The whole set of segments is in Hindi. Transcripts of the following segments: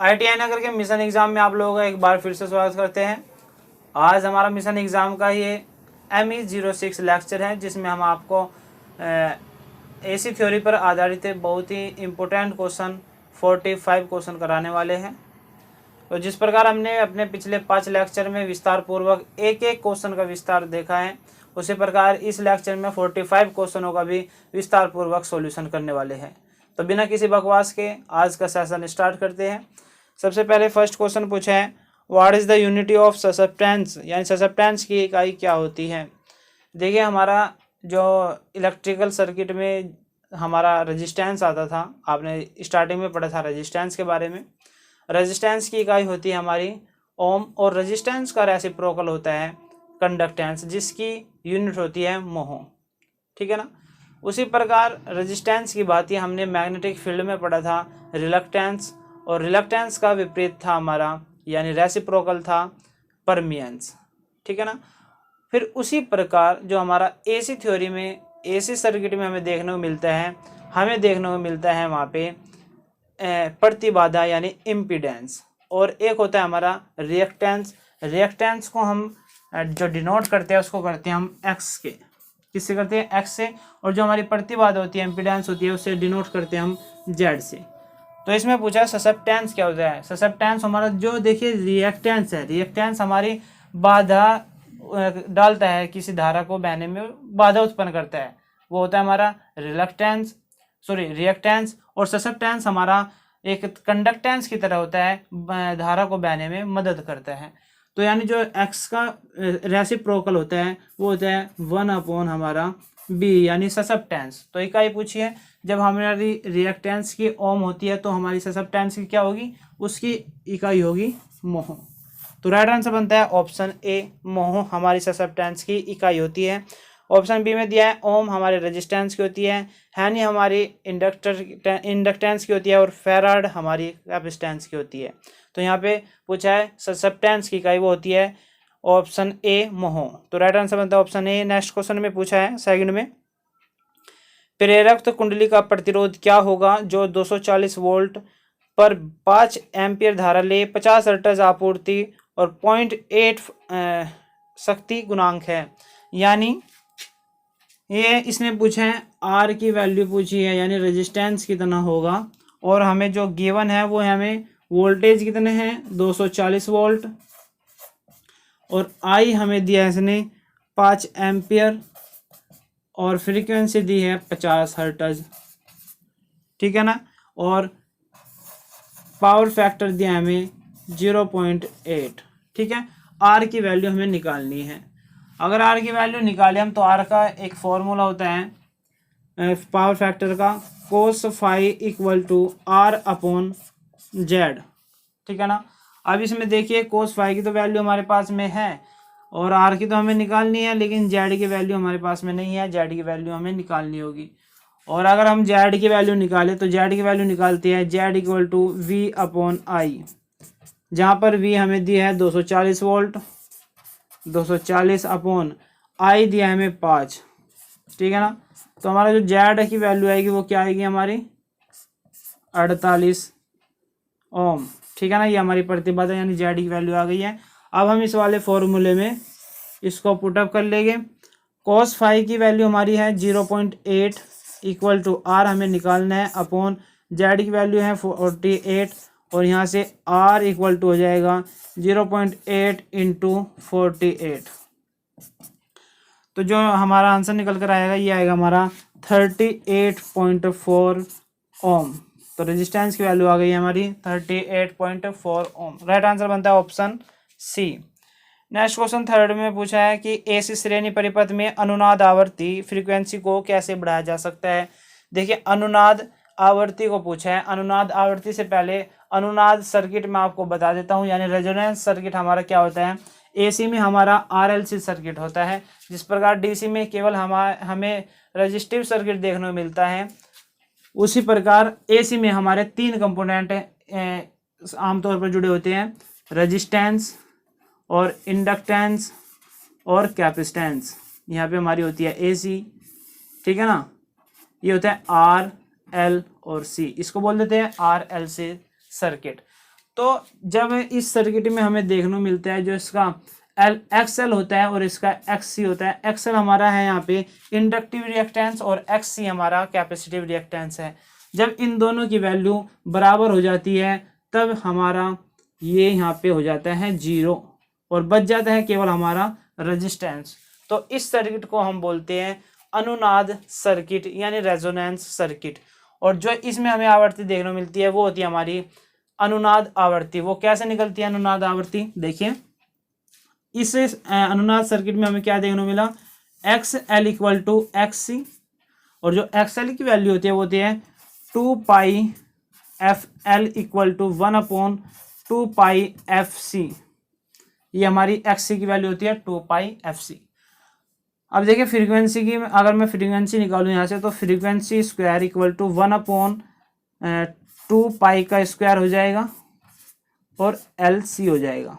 ITI नगर के मिशन एग्ज़ाम में आप लोगों का एक बार फिर से स्वागत करते हैं। आज हमारा मिशन एग्ज़ाम का ये ME06 लेक्चर है, जिसमें हम आपको AC थ्योरी पर आधारित बहुत ही इम्पोर्टेंट क्वेश्चन 45 क्वेश्चन कराने वाले हैं। तो जिस प्रकार हमने अपने पिछले 5 लेक्चर में विस्तार पूर्वक एक एक क्वेश्चन का विस्तार देखा है, उसी प्रकार इस लेक्चर में 45 क्वेश्चनों का भी विस्तार पूर्वक सॉल्यूशन करने वाले हैं। तो बिना किसी बकवास के आज का सेशन स्टार्ट करते हैं। सबसे पहले फर्स्ट क्वेश्चन पूछा है, what is the unity of susceptance, यानी ससेप्टेंस की इकाई क्या होती है। देखिए, हमारा जो इलेक्ट्रिकल सर्किट में हमारा रेजिस्टेंस आता था, आपने स्टार्टिंग में पढ़ा था रेजिस्टेंस के बारे में। रेजिस्टेंस की इकाई होती है हमारी ओम, और रेजिस्टेंस का रेसिप्रोकल होता है कंडक्टेंस, जिसकी यूनिट होती है मोह। ठीक है ना। उसी प्रकार रेजिस्टेंस की बात ही हमने मैग्नेटिक फील्ड में पढ़ा था रिलक्टेंस, और रिलक्टेंस का विपरीत था हमारा, यानी रेसिप्रोकल था परमियंस। ठीक है ना। फिर उसी प्रकार जो हमारा AC थ्योरी में, AC सर्किट में हमें देखने को मिलता है वहाँ पे प्रतिबाधा यानी इम्पीडेंस, और एक होता है हमारा रिएक्टेंस। रिएक्टेंस को हम जो डिनोट करते हैं उसको करते हैं हम X के, किससे करते हैं, X से, और जो हमारी प्रतिबाधा होती है, इम्पीडेंस होती है, उससे डिनोट करते हैं हम Z से। तो इसमें पूछा ससेप्टेंस क्या होता है। ससेप्टेंस हमारा जो, देखिए, रिएक्टेंस है। रिएक्टेंस हमारी बाधा डालता है, किसी धारा को बहने में बाधा उत्पन्न करता है, वो होता है हमारा रिएक्टेंस। और ससेप्टेंस हमारा एक कंडक्टेंस की तरह होता है, धारा को बहने में मदद करता है। तो यानी जो X का रेसिप्रोकल होता है वो होता है 1 हमारा B, यानी ससेप्टेंस। तो इकाई पूछी है, जब हमारी रिएक्टेंस की ओम होती है तो हमारी ससेप्टेंस की क्या होगी, उसकी इकाई होगी मोह। तो राइट आंसर बनता है ऑप्शन ए, मोह हमारी ससेप्टेंस की इकाई होती है। ऑप्शन बी में दिया है ओम हमारे रेजिस्टेंस की होती है, हैनी हमारी इंडक्टेंस की होती है, और फेराड हमारी कैपेसिटेंस की होती है। तो यहाँ पे पूछा है ससेप्टेंस की इकाई वो होती है ऑप्शन ए, मोह। तो राइट आंसर बनता है ऑप्शन ए। नेक्स्ट क्वेश्चन में पूछा है सेकंड में, प्रेरक कुंडली का प्रतिरोध क्या होगा जो 240 वोल्ट पर 5 एम्पियर धारा ले, 50 हर्ट्ज आपूर्ति और 0.8 शक्ति गुणांक है। यानी ये इसने पूछा है R की वैल्यू पूछी है, यानी रेजिस्टेंस कितना होगा, और हमें जो गिवन है वो हमें वोल्टेज कितने हैं 240 वोल्ट, और I हमें दिया है इसने 5 एम्पियर, और फ्रीक्वेंसी दी है 50 हर्ट्ज। ठीक है ना। और पावर फैक्टर दिया है हमें 0.8। ठीक है। R की वैल्यू हमें निकालनी है। अगर R की वैल्यू निकालें हम, तो R का एक फॉर्मूला होता है पावर फैक्टर का, cos phi equal to R/Z। ठीक है ना। अब इसमें देखिए, cos फाई की तो वैल्यू हमारे पास में है, और R की तो हमें निकालनी है, लेकिन Z की वैल्यू हमारे पास में नहीं है। Z की वैल्यू हमें निकालनी होगी, और अगर हम Z की वैल्यू निकालें तो Z की वैल्यू निकालती है Z इक्वल टू V/I, जहाँ पर V हमें दी है 240 वोल्ट, 240/I दिया है हमें 5। ठीक है ना। तो हमारा जो Z की वैल्यू आएगी वो क्या आएगी हमारी 48 ओम। ठीक है ना। ये हमारी प्रतिबाधा यानी Z की वैल्यू आ गई है। अब हम इस वाले फॉर्मूले में इसको पुटअप कर लेंगे। cos फाई की वैल्यू हमारी है 0.8 इक्वल टू R हमें निकालना है, अपॉन Z की वैल्यू है 48, और यहाँ से R इक्वल टू हो जाएगा 0.8 इंटू 48। तो जो हमारा आंसर निकल कर आएगा ये आएगा हमारा 38.4 ओम। तो रेजिस्टेंस की वैल्यू आ गई है हमारी 38.4 ओम। राइट आंसर बनता है option C. Next question third में पूछा है कि AC श्रेणी परिपथ में अनुनाद आवृत्ति फ्रीक्वेंसी को कैसे बढ़ाया जा सकता है। देखिए, अनुनाद आवृत्ति को पूछा है। अनुनाद आवृत्ति से पहले अनुनाद सर्किट में आपको बता देता हूँ, यानी रेजोनेंस सर्किट हमारा क्या होता है। AC में हमारा RLC सर्किट होता है, जिस प्रकार DC में केवल हमें रजिस्टिव सर्किट देखने को मिलता है, उसी प्रकार AC में हमारे 3 कंपोनेंट आमतौर पर जुड़े होते हैं, रेजिस्टेंस और इंडक्टेंस और कैपेसिटेंस। यहाँ पे हमारी होती है AC। ठीक है ना। ये होता है R, L और C, इसको बोल देते हैं RLC सर्किट। तो जब इस सर्किट में हमें देखने को मिलता है जो इसका XL होता है और इसका XC होता है। XL हमारा है यहाँ पे इंडक्टिव रिएक्टेंस और XC हमारा कैपेसिटिव रिएक्टेंस है। जब इन दोनों की वैल्यू बराबर हो जाती है तब हमारा ये यहाँ पे हो जाता है 0 और बच जाता है केवल हमारा रेजिस्टेंस। तो इस सर्किट को हम बोलते हैं अनुनाद सर्किट यानी रेजोनेंस सर्किट। और जो इसमें हमें आवृत्ति देखने को मिलती है वो होती है हमारी अनुनाद आवृत्ति। वो कैसे निकलती है अनुनाद आवृत्ति, देखिए इस अनुनाद सर्किट में हमें क्या देखने को मिला, XL इक्वल टू XC और जो XL की वैल्यू होती है वो होती है 2 pi FL equal to 1/2 pi FC। ये हमारी XC की वैल्यू होती है 2 पाई FC। अब देखिए फ्रीक्वेंसी की, अगर मैं फ्रीक्वेंसी निकालूँ यहाँ से तो फ्रीक्वेंसी स्क्वायर इक्वल टू 1/2 पाई का स्क्वायर हो जाएगा और LC हो जाएगा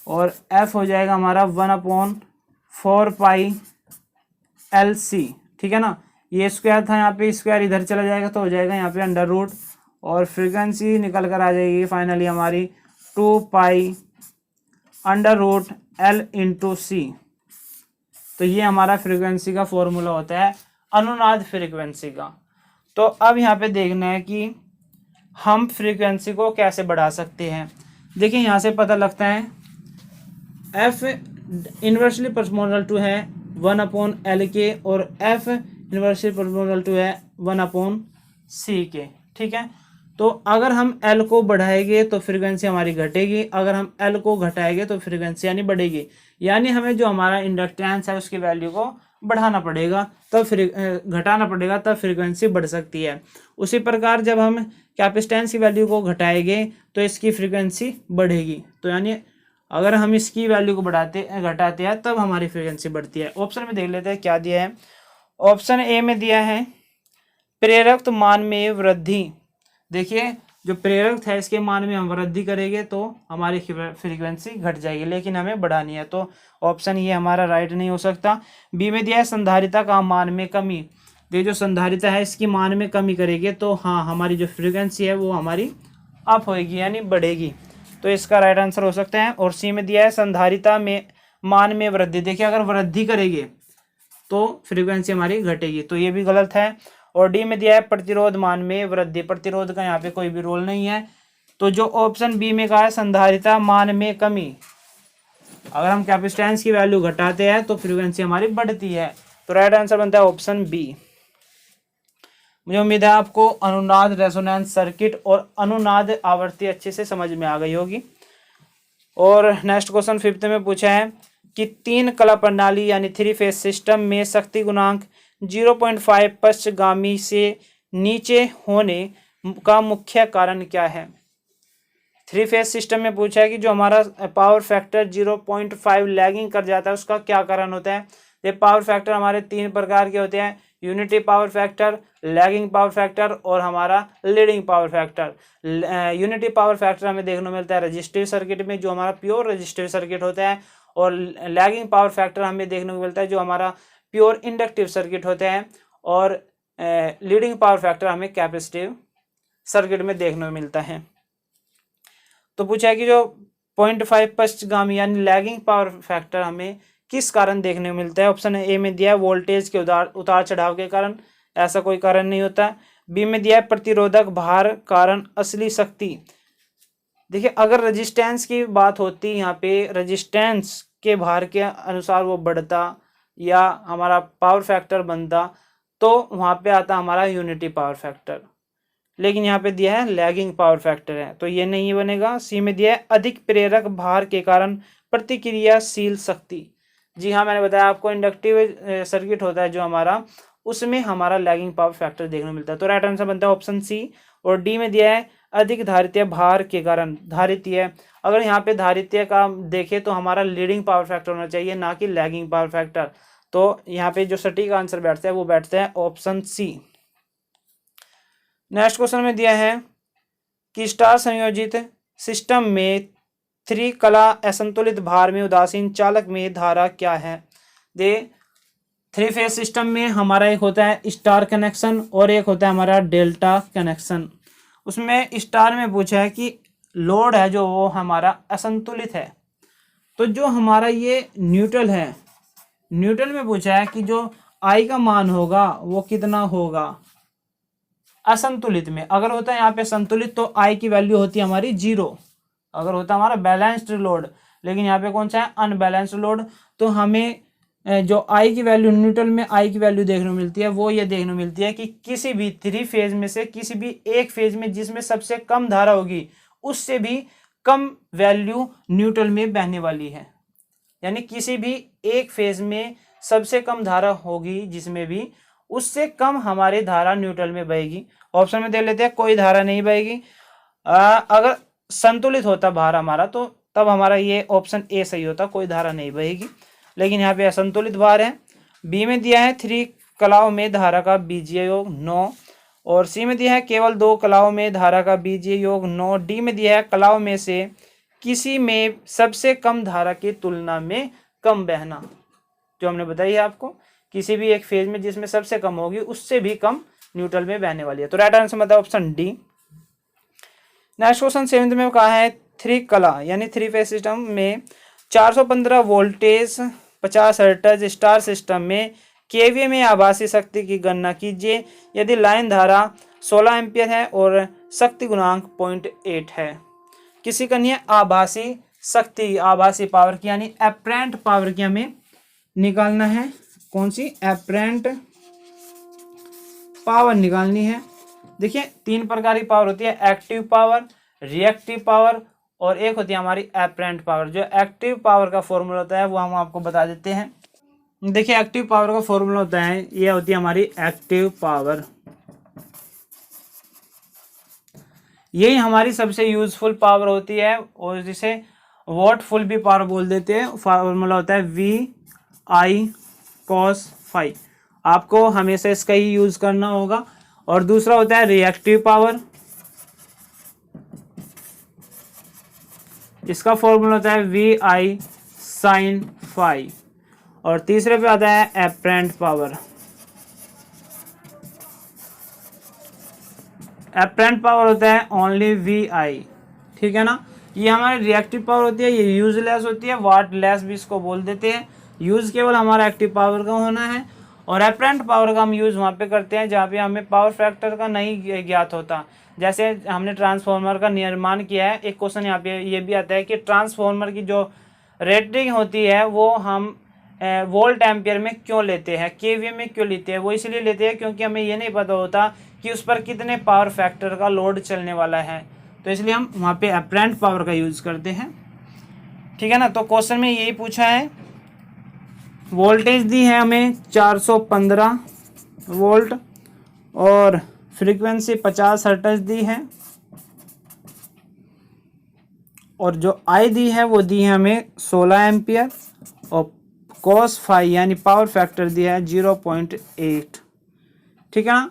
और F हो जाएगा हमारा 1/4 पाई LC। ठीक है ना, ये स्क्वायर था, यहाँ पे स्क्वायर इधर चला जाएगा तो हो जाएगा यहाँ पे अंडर रूट और फ्रीक्वेंसी निकल कर आ जाएगी फाइनली हमारी 2 pi under root L into C। तो ये हमारा फ्रीक्वेंसी का फॉर्मूला होता है अनुनाद फ्रीक्वेंसी का। तो अब यहाँ पे देखना है कि हम फ्रीक्वेंसी को कैसे बढ़ा सकते हैं। देखिए यहाँ से पता लगता है F इन्वर्सली प्रोपोर्शनल टू है 1/L के और F इन्वर्सली प्रोपोर्शनल टू है 1/C के। ठीक है, तो अगर हम L को बढ़ाएंगे तो फ्रीक्वेंसी हमारी घटेगी, अगर हम L को घटाएंगे तो फ्रीक्वेंसी यानी बढ़ेगी। यानी हमें जो हमारा इंडक्टेंस है उसकी वैल्यू को बढ़ाना पड़ेगा तब घटाना पड़ेगा तब फ्रीक्वेंसी बढ़ सकती है। उसी प्रकार जब हम कैपेसिटेंस की वैल्यू को घटाएंगे तो इसकी फ्रीक्वेंसी बढ़ेगी। तो यानी अगर हम इसकी वैल्यू को घटाते हैं तब हमारी फ्रीक्वेंसी बढ़ती है। ऑप्शन में देख लेते हैं क्या दिया है। ऑप्शन ए में दिया है प्रेरक मान में वृद्धि। देखिए जो प्रेरक है इसके मान में हम वृद्धि करेंगे तो हमारी फ्रीक्वेंसी घट जाएगी, लेकिन हमें बढ़ानी है, तो ऑप्शन ये हमारा राइट नहीं हो सकता। बी में दिया है संधारिता का मान में कमी। ये जो संधारिता है इसकी मान में कमी करेंगे तो हाँ हमारी जो फ्रीक्वेंसी है वो हमारी अप होएगी यानी बढ़ेगी, तो इसका राइट आंसर हो सकता है। और सी में दिया है संधारिता में मान में वृद्धि। देखिए अगर वृद्धि करेंगे तो फ्रीक्वेंसी हमारी घटेगी, तो ये भी गलत है। और डी में दिया है प्रतिरोध मान में वृद्धि। प्रतिरोध का यहाँ पे कोई भी रोल नहीं है, तो जो ऑप्शन बी में कहा है संधारिता मान में कमी, अगर हम कैपेसिटेंस की वैल्यू घटाते हैं तो फ्रीक्वेंसी हमारी बढ़ती है, तो राइट आंसर बनता है ऑप्शन बी। मुझे उम्मीद है आपको अनुनाद रेजोनेंस सर्किट और अनुनाद आवृत्ति अच्छे से समझ में आ गई होगी। और नेक्स्ट क्वेश्चन 5th में पूछा है कि 3 कला प्रणाली यानी 3 फेज सिस्टम में शक्ति गुणांक 0.5 पश्चगामी से नीचे होने का मुख्य कारण क्या है। 3 फेज सिस्टम में पूछा है कि जो हमारा पावर फैक्टर 0.5 लैगिंग कर जाता है उसका क्या कारण होता है। ये पावर फैक्टर हमारे 3 प्रकार के होते हैं, unity power factor, lagging power factor और हमारा leading power factor. Unity power factor हमें देखने को मिलता है रजिस्टिव सर्किट में जो हमारा प्योर रजिस्टिव सर्किट होता है, और लैगिंग पावर फैक्टर हमें देखने को मिलता है जो हमारा प्योर इंडक्टिव सर्किट होते हैं, और लीडिंग पावर फैक्टर हमें कैपेसिटिव सर्किट में देखने को मिलता है। तो पूछा है कि जो 0.5 पश्चगामी यानी लैगिंग पावर फैक्टर हमें किस कारण देखने को मिलता है। ऑप्शन ए में दिया है वोल्टेज के उतार चढ़ाव के कारण, ऐसा कोई कारण नहीं होता। बी में दिया है प्रतिरोधक भार कारण असली शक्ति। देखिए अगर रेजिस्टेंस की बात होती यहाँ पे रेजिस्टेंस के भार के अनुसार वो बढ़ता या हमारा पावर फैक्टर बनता तो वहाँ पे आता हमारा यूनिटी पावर फैक्टर, लेकिन यहाँ पे दिया है लैगिंग पावर फैक्टर है तो ये नहीं बनेगा। सी में दिया है अधिक प्रेरक भार के कारण प्रतिक्रियाशील शक्ति। जी हाँ, मैंने बताया आपको इंडक्टिव सर्किट होता है जो हमारा, उसमें हमारा लैगिंग पावर फैक्टर देखने को मिलता है, तो राइट आंसर बनता है ऑप्शन सी। और डी में दिया है अधिक धारित्य भार के कारण। धारित्य, अगर यहाँ पे धारित्य का देखें तो हमारा लीडिंग पावर फैक्टर होना चाहिए ना कि लैगिंग पावर फैक्टर, तो यहाँ पे जो सटीक आंसर बैठता है वो बैठता है ऑप्शन सी। नेक्स्ट क्वेश्चन में दिया है कि स्टार संयोजित सिस्टम में 3 कला असंतुलित भार में उदासीन चालक में धारा क्या है। दे 3 फेज सिस्टम में हमारा एक होता है स्टार कनेक्शन और एक होता है हमारा डेल्टा कनेक्शन। उसमें स्टार में पूछा है कि लोड है जो वो हमारा असंतुलित है। तो जो हमारा ये न्यूट्रल है, न्यूट्रल में पूछा है कि जो आई का मान होगा वो कितना होगा असंतुलित में। अगर होता है यहाँ पे संतुलित तो आई की वैल्यू होती है हमारी 0, अगर होता है हमारा बैलेंस्ड लोड। लेकिन यहाँ पे कौन सा है, अनबैलेंस्ड लोड। तो हमें जो आई की वैल्यू, न्यूट्रल में आई की वैल्यू देखने को मिलती है वो ये देखने को मिलती है कि किसी भी 3 फेज में से किसी भी एक फेज में जिसमें सबसे कम धारा होगी उससे भी कम वैल्यू न्यूट्रल में बहने वाली है। यानी किसी भी एक फेज में सबसे कम धारा होगी जिसमें भी, उससे कम हमारी धारा न्यूट्रल में बहेगी। ऑप्शन में दे लेते हैं कोई धारा नहीं बहेगी। अगर संतुलित होता भार हमारा तो तब हमारा ये ऑप्शन ए सही होता, कोई धारा नहीं बहेगी। लेकिन यहाँ पे असंतुलित भार है। बी में दिया है 3 कलाओं में धारा का बीजीय योग 9, और सी में दिया है केवल 2 कलाओं में धारा का बीजीय योग 9, डी में दिया है कलाओं में से किसी में सबसे कम धारा की तुलना में कम बहना। जो हमने बताई है आपको, किसी भी एक फेज में जिसमें सबसे कम होगी उससे भी कम न्यूट्रल में बहने वाली है। तो राइट आंसर मतलब option D. Next question 7th में कहा है 3 कला यानी 3 फेज सिस्टम में 415 वोल्टेज 50 हर्ट्ज स्टार सिस्टम में केवीए में आभासी शक्ति की गणना कीजिए यदि लाइन धारा 16 एम्पियर है और शक्ति गुणांक 0.8 है। किसी का नहीं है आभासी शक्ति, आभासी पावर की यानी एपरेंट पावर की हमें निकालना है। कौन सी, एपरेंट पावर निकालनी है। देखिए 3 प्रकार की पावर होती है, एक्टिव पावर, रिएक्टिव पावर और एक होती है हमारी एपरेंट पावर। जो एक्टिव पावर का फॉर्मूला होता है वो हम आपको बता देते हैं। देखिए एक्टिव पावर का फॉर्मूला होता है, ये होती है हमारी एक्टिव पावर। यही हमारी सबसे यूजफुल पावर होती है और जिसे वॉटफुल भी पावर बोल देते हैं। फॉर्मूला होता है VI cos फाई। आपको हमेशा इसका ही यूज करना होगा। और दूसरा होता है रिएक्टिव पावर, इसका फॉर्मूला होता है VI sin फाई। और तीसरे पे आता है एपरेंट पावर। एपरेंट पावर होता है ओनली VI, ठीक है ना। ये हमारी रिएक्टिव पावर होती है, ये यूजलेस होती है, वाटलेस भी इसको बोल देते हैं। यूज केवल हमारा एक्टिव पावर का होना है और एपरेंट पावर का हम यूज वहाँ पे करते हैं जहाँ पे हमें पावर फैक्टर का नहीं ज्ञात होता। जैसे हमने ट्रांसफार्मर का निर्माण किया है, एक क्वेश्चन यहाँ पे ये भी आता है कि ट्रांसफार्मर की जो रेटिंग होती है वो हम वोल्ट एम्पियर में क्यों लेते हैं, केवीए में क्यों लेते हैं। वो इसलिए लेते हैं क्योंकि हमें ये नहीं पता होता कि उस पर कितने पावर फैक्टर का लोड चलने वाला है, तो इसलिए हम वहाँ पे एपरेंट पावर का यूज करते हैं, ठीक है ना। तो क्वेश्चन में यही पूछा है। वोल्टेज दी है हमें 415 वोल्ट और फ्रीक्वेंसी 50 हर्ट्ज दी है और जो आई दी है वो दी है हमें 16 एम्पियर और cos फाई यानी पावर फैक्टर दिया है 0.8, ठीक है ना।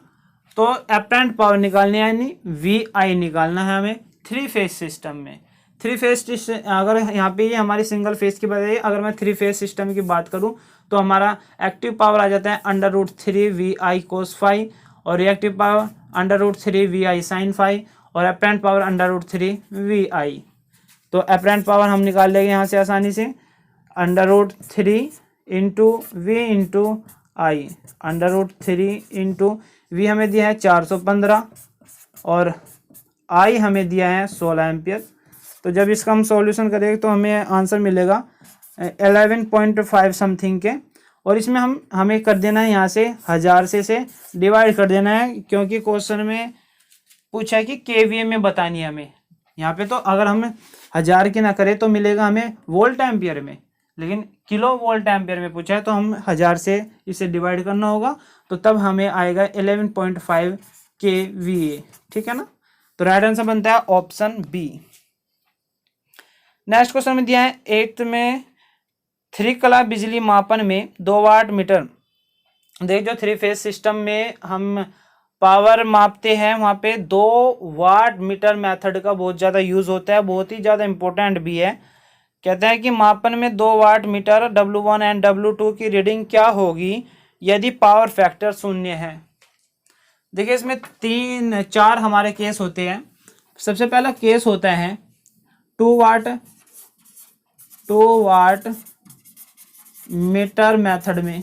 तो एपरेंट पावर निकालनी है यानी VI निकालना है हमें 3 फेज सिस्टम में। 3 फेज अगर यहाँ पे ये हमारी सिंगल फेज की बात है, अगर मैं 3 फेज सिस्टम की बात करूँ तो हमारा एक्टिव पावर आ जाता है √3 VI cos फाई और reactive power √3 VI sin phi और एपरेंट पावर √3 VI। तो एपरेंट पावर हम निकाल लेंगे यहाँ से आसानी से, √3 into V into I. √3 into V हमें दिया है 415 और I हमें दिया है 16 एम्पियर। तो जब इसका हम सॉल्यूशन करेंगे तो हमें आंसर मिलेगा 11.5 समथिंग के। और इसमें हमें कर देना है यहाँ से 1000 से डिवाइड कर देना है, क्योंकि क्वेश्चन में पूछा है कि केवीए में बतानी है हमें। यहाँ पे तो अगर हम 1000 की ना करें तो मिलेगा हमें वोल्ट एम्पियर में, लेकिन किलो वोल्ट एम्पियर में पूछा है तो हम 1000 से इसे डिवाइड करना होगा, तो तब हमें आएगा 11.5 kVA, ठीक है ना। तो राइट आंसर बनता है ऑप्शन बी। नेक्स्ट क्वेश्चन में दिया है 8th में 3 कला बिजली मापन में 2 वाट मीटर। देख जो 3 फेज सिस्टम में हम पावर मापते हैं वहाँ पे 2 वाट मीटर मेथड का बहुत ज़्यादा यूज़ होता है, बहुत ही ज़्यादा इम्पोर्टेंट भी है। कहते हैं कि मापन में 2 watt meter W1 and W2 की रीडिंग क्या होगी यदि पावर फैक्टर 0 है। देखिए इसमें 3-4 हमारे केस होते हैं। सबसे पहला केस होता है 2 वाट मीटर मेथड में,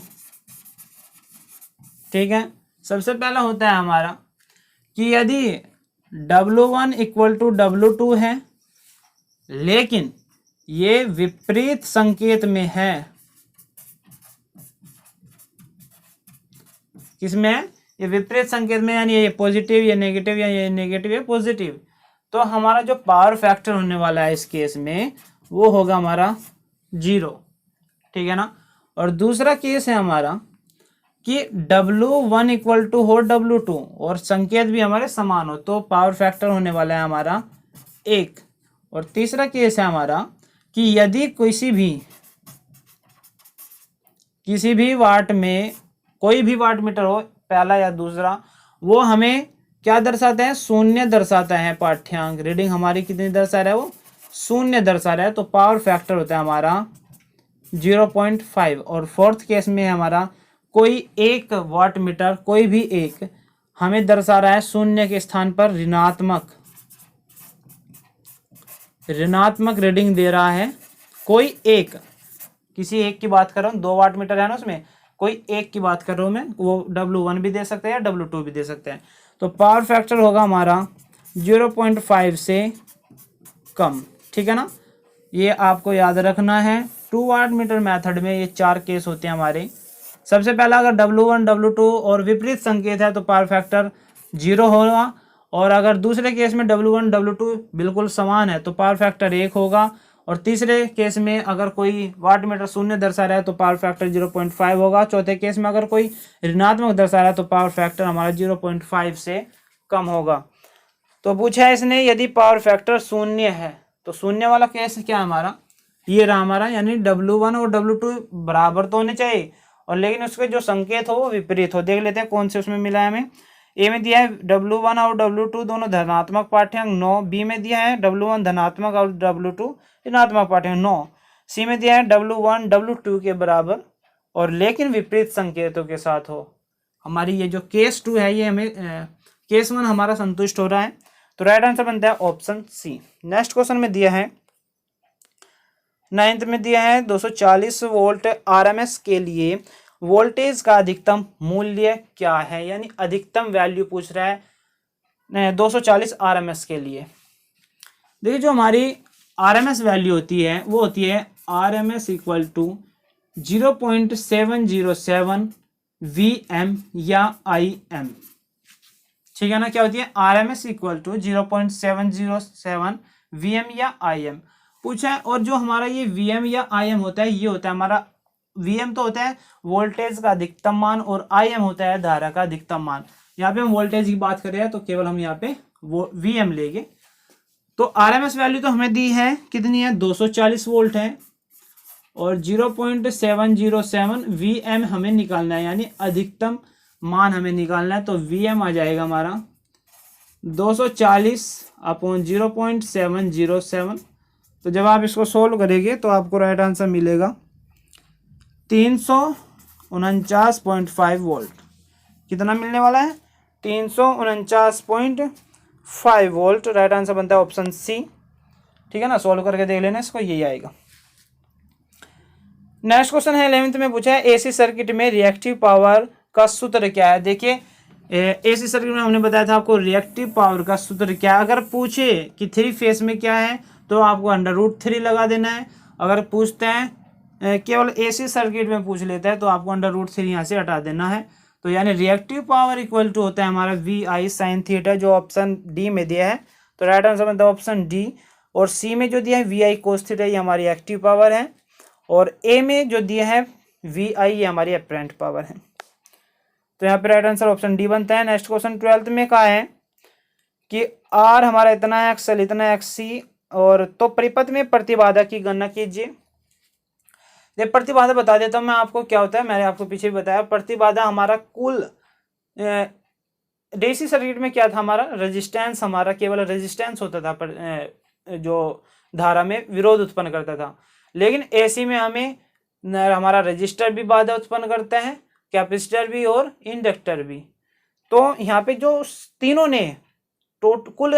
ठीक है। सबसे पहला होता है हमारा कि यदि W1 इक्वल टू W2 है, लेकिन ये विपरीत संकेत में है, किसमें है? ये विपरीत संकेत में, यानी ये पॉजिटिव, ये नेगेटिव, या ये नेगेटिव या पॉजिटिव, तो हमारा जो पावर फैक्टर होने वाला है इस केस में वो होगा हमारा 0, ठीक है ना। और दूसरा केस है हमारा कि W1 इक्वल टू हो W2 और संकेत भी हमारे समान हो, तो पावर फैक्टर होने वाला है हमारा 1। और तीसरा केस है हमारा कि यदि किसी भी वाट में, कोई भी वाट मीटर हो, पहला या दूसरा, वो हमें क्या दर्शाते हैं? शून्य दर्शाता है। पाठ्यांक रीडिंग हमारी कितनी दर्शा रहा है? वो 0 दर्शा रहा है, तो पावर फैक्टर होता है हमारा 0.5। और फोर्थ केस में हमारा कोई एक वाट मीटर, कोई भी एक, हमें दर्शा रहा है 0 के स्थान पर ऋणात्मक रीडिंग दे रहा है। कोई एक, किसी एक की बात कर रहा हूँ, 2 वाट मीटर है ना, उसमें कोई एक की बात कर रहा हूँ मैं, वो W1 भी दे सकते हैं या W2 भी दे सकते हैं। तो पावर फैक्टर होगा हमारा 0.5 से कम, ठीक है ना। ये आपको याद रखना है। 2 वाट मीटर मेथड में ये 4 केस होते हैं हमारे। सबसे पहला, अगर W1 W2 और विपरीत संकेत है तो पावर फैक्टर 0 होगा, और अगर दूसरे केस में W1 W2 बिल्कुल समान है तो पावर फैक्टर 1 होगा, और तीसरे केस में अगर कोई वाट मीटर 0 दर्शा रहा है तो पावर फैक्टर 0.5 होगा। चौथे केस में अगर कोई ऋणात्मक दर्शा रहा है तो पावर फैक्टर हमारा 0.5 से कम होगा। तो पूछा है इसने, यदि पावर फैक्टर 0 है तो 0 वाला केस क्या है हमारा? ये रहा हमारा, यानी W1 और W2 बराबर तो होने चाहिए, और लेकिन उसके जो संकेत हो वो विपरीत हो। देख लेते हैं कौन से उसमें मिला है हमें। ए में दिया है W1 और W2 दोनों धनात्मक पाठ्यांक 9, बी में दिया है W1 धनात्मक और W2 ऋणात्मक पाठ्यांक 9, सी में दिया है W1 W2 के बराबर और लेकिन विपरीत संकेतों के साथ हो। हमारी ये जो केस 2 है, ये हमें केस 1 हमारा संतुष्ट हो रहा है, तो राइट आंसर बनता है ऑप्शन सी। नेक्स्ट क्वेश्चन में दिया है 9th में दिया है 240 वोल्ट RMS के लिए वोल्टेज का अधिकतम मूल्य क्या है, यानी अधिकतम वैल्यू पूछ रहा है 240 RMS के लिए। देखिए, जो हमारी RMS वैल्यू होती है वो होती है RMS इक्वल टू 0.707 VM या IM, ठीक है ना। क्या होती है? RMS इक्वल टू 0.707 VM या IM पूछा है। और जो हमारा ये VM या IM होता है, ये होता है हमारा, VM तो होता है वोल्टेज का अधिकतम मान और IM होता है धारा का अधिकतम मान। यहाँ पे हम वोल्टेज की बात कर रहे हैं तो केवल हम यहाँ पे वो VM लेंगे। तो RMS वैल्यू तो हमें दी है, कितनी है? 240 वोल्ट है, और 0.707 VM हमें निकालना है, यानी अधिकतम मान हमें निकालना है। तो VM आ जाएगा हमारा 240 अपॉन 0.707। तो जब आप इसको सोल्व करेंगे तो आपको राइट आंसर मिलेगा 349.5 वोल्ट। कितना मिलने वाला है? 349.5 वोल्ट। राइट आंसर बनता है ऑप्शन सी, ठीक है ना। सोल्व करके देख लेना इसको, यही आएगा। नेक्स्ट क्वेश्चन है 11th में पूछा है AC सर्किट में रिएक्टिव पावर का सूत्र क्या है। देखिए, AC सर्किट में हमने बताया था आपको रिएक्टिव पावर का सूत्र क्या है। अगर पूछे कि 3 फेस में क्या है तो आपको √3 लगा देना है। अगर पूछते हैं केवल AC सर्किट में पूछ लेता है तो आपको √3 यहाँ से हटा देना है। तो यानी रिएक्टिव पावर इक्वल टू होता है हमारा VI sin थीटा, जो ऑप्शन डी में दिया है। तो राइट आंसर बनता है ऑप्शन डी। और सी में जो दिया है VI cos थीटा, ये हमारी एक्टिव पावर है, और ए में जो दिया है VI, ये हमारी अपरेंट पावर है। तो यहाँ पे राइट आंसर ऑप्शन डी बनता है। नेक्स्ट क्वेश्चन 12th में कहा है कि R हमारा इतना है, XL इतना है, XC, और तो परिपथ में प्रतिबाधा की गणना कीजिए। प्रतिबाधा बता देता हूँ मैं आपको क्या होता है, मैंने आपको पीछे बताया। प्रतिबाधा हमारा कुल DC सर्किट में क्या था, हमारा रेजिस्टेंस, हमारा केवल रेजिस्टेंस होता था पर जो धारा में विरोध उत्पन्न करता था। लेकिन AC में हमें हमारा रजिस्टर भी बाधा उत्पन्न करता है, कैपेसिटर भी और इंडक्टर भी। तो यहाँ पे जो तीनों ने कुल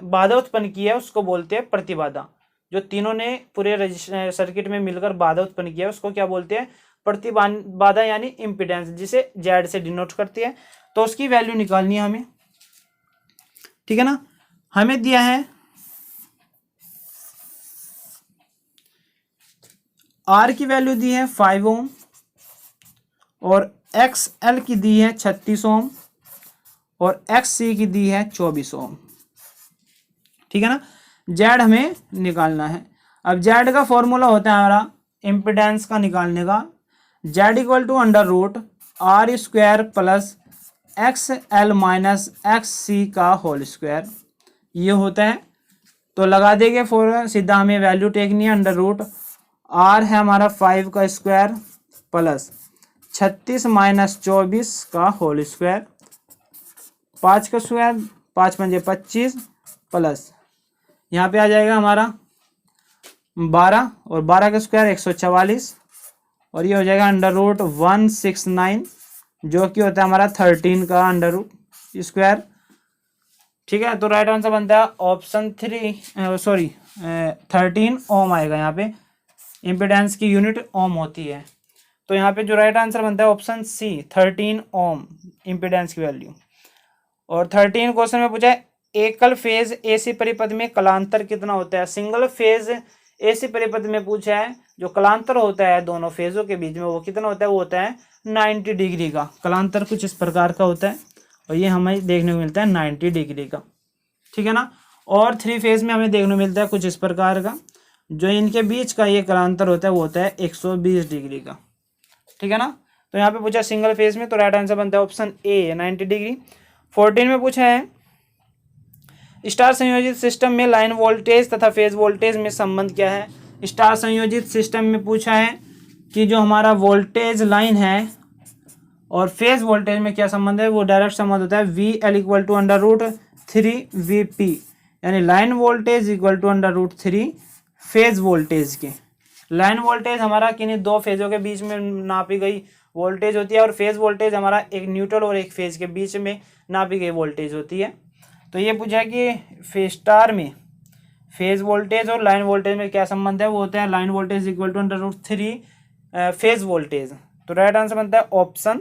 बाधा उत्पन्न की है उसको बोलते हैं प्रतिबाधा। जो तीनों ने पूरे सर्किट में मिलकर बाधा उत्पन्न किया है उसको क्या बोलते हैं? प्रतिबाधा यानी इम्पीडेंस, जिसे जेड से डिनोट करती है। तो उसकी वैल्यू निकालनी है हमें, ठीक है ना। हमें दिया है आर की वैल्यू दी है 5 ओम और एक्स एल की दी है 36 ओम और एक्स सी की दी है 24 ओम, ठीक है ना। जेड हमें निकालना है। अब जेड का फॉर्मूला होता है हमारा इम्पिडेंस का निकालने का, Z equal to under root R square plus X L minus X C का होल स्क्वायर, ये होता है। तो लगा देंगे फॉर्मूला, सीधा हमें वैल्यू टेकनी है। अंडर रूट आर है हमारा 5 का स्क्वायर प्लस 36 माइनस 24 का होल स्क्वायर, 5 का स्क्वायर 5 पंजे 25 प्लस यहाँ पे आ जाएगा हमारा 12 और 12 का स्क्वायर 144 और ये हो जाएगा अंडर रूट 169 जो कि होता है हमारा 13 का अंडर रूट स्क्वायर, ठीक है। तो राइट आंसर बनता है ऑप्शन 13 ओम आएगा। यहाँ पे इम्पिडेंस की यूनिट ओम होती है, तो यहाँ पे जो राइट आंसर बनता है ऑप्शन सी 13 ओम इम्पिडेंस की वैल्यू। और 13 क्वेश्चन में पूछा है एकल फेज एसी परिपथ में कलांतर कितना होता है। सिंगल फेज एसी परिपथ में पूछा है जो कलांतर होता है दोनों फेजों के बीच में वो कितना होता है, वो होता है 90 डिग्री का। कलांतर कुछ इस प्रकार का होता है और ये हमें देखने को मिलता है 90 डिग्री का, ठीक है ना। और 3 फेज में हमें देखने को मिलता है कुछ इस प्रकार का, जो इनके बीच का ये कलांतर होता है वो होता है 120 डिग्री का, ठीक है ना। तो यहाँ पे पूछा सिंगल फेज में, तो राइट आंसर बनता है ऑप्शन ए 90 डिग्री। 14 में पूछा है स्टार संयोजित सिस्टम में लाइन वोल्टेज तथा फेज वोल्टेज में संबंध क्या है। स्टार संयोजित सिस्टम में पूछा है कि जो हमारा वोल्टेज लाइन है और फेज वोल्टेज में क्या संबंध है, वो डायरेक्ट संबंध होता है V L equal to under root 3 V P, यानी line voltage equal to under root 3 phase voltage के। लाइन वोल्टेज हमारा किन्हीं दो फेजों के बीच में नापी गई वोल्टेज होती है और फेज वोल्टेज हमारा एक न्यूट्रल और एक फेज के बीच में नापी गई वोल्टेज होती है। तो ये पूछा है कि स्टार में फेज वोल्टेज और लाइन वोल्टेज में क्या संबंध है, वो होता है line voltage equal to under root 3 phase voltage. तो राइट आंसर बनता है ऑप्शन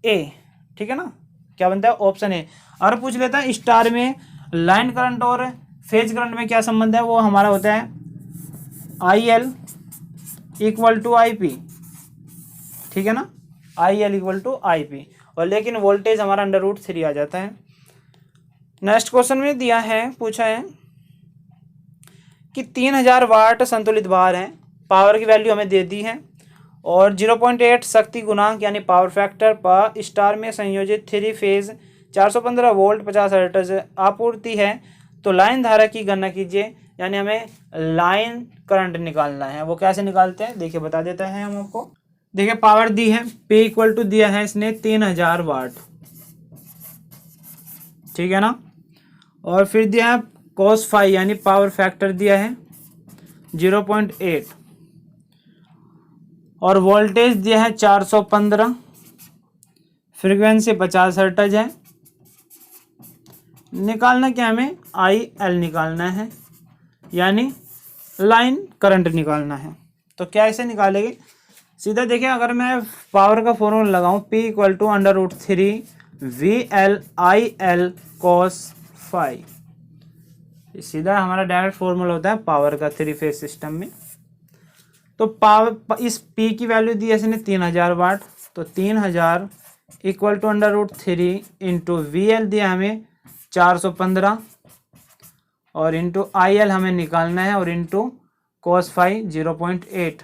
ए, ठीक है ना। क्या बनता है, ऑप्शन ए। और पूछ लेता है स्टार में लाइन करंट और फेज करंट में क्या संबंध है, वो हमारा होता है I L equal to I P, ठीक है ना, I L equal to I P. और लेकिन वोल्टेज हमारा अंडर रूट 3 आ जाता है। नेक्स्ट क्वेश्चन में दिया है, पूछा है कि 3000 वाट संतुलित भार है, पावर की वैल्यू हमें दे दी है और 0.8 शक्ति गुणांक यानी पावर फैक्टर पर स्टार में संयोजित 3 फेज 415 वोल्ट 50 हर्ट्ज आपूर्ति है। तो लाइन धारा की गणना कीजिए, यानी हमें लाइन करंट निकालना है। वो कैसे निकालते हैं देखिए, बता देता है हम आपको। देखिए पावर दी है, P इक्वल टू दिया है इसने 3000 वाट, ठीक है ना। और फिर दिया है cos फाई यानी पावर फैक्टर दिया है 0.8 और वोल्टेज दिया है 415, फ्रीक्वेंसी 50 हर्ट्ज है। निकालना क्या हमें, आई एल निकालना है यानी लाइन करंट निकालना है। तो क्या ऐसे निकालेंगे, सीधा देखिए अगर मैं पावर का फॉर्मूला लगाऊं P equal to under root 3 V L I L cos phi, सीधा हमारा डायरेक्ट फॉर्मूला होता है पावर का 3 फेज सिस्टम में। तो पावर इस P की वैल्यू दी है इसने 3000 वाट, तो 3000 equal to under root 3 into V L दिया हमें 415 और इंटू आई एल हमें निकालना है और इंटू कॉस फाई 0.8।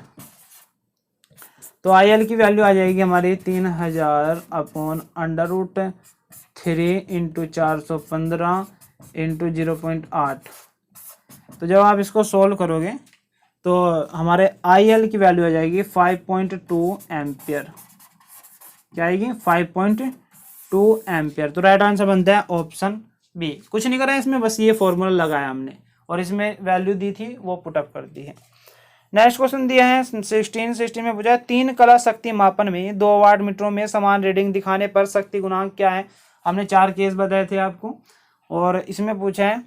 तो आई एल की वैल्यू आ जाएगी हमारी 3000 upon under root 3 into 415 into 0.8। तो जब आप इसको सोल्व करोगे तो हमारे आई एल की वैल्यू आ जाएगी 5.2 एम्पियर। क्या आएगी, 5.2 एम्पियर। तो राइट आंसर बनता है ऑप्शन बी। कुछ नहीं करा है इसमें, बस ये फॉर्मूला लगाया हमने और इसमें वैल्यू दी थी वो पुटअप कर दी है। नेक्स्ट क्वेश्चन दिया है 16 में पूछा है 3 कला शक्ति मापन में 2 वाट मीटरों में समान रीडिंग दिखाने पर शक्ति गुणांक क्या है। हमने 4 केस बताए थे आपको, और इसमें पूछा है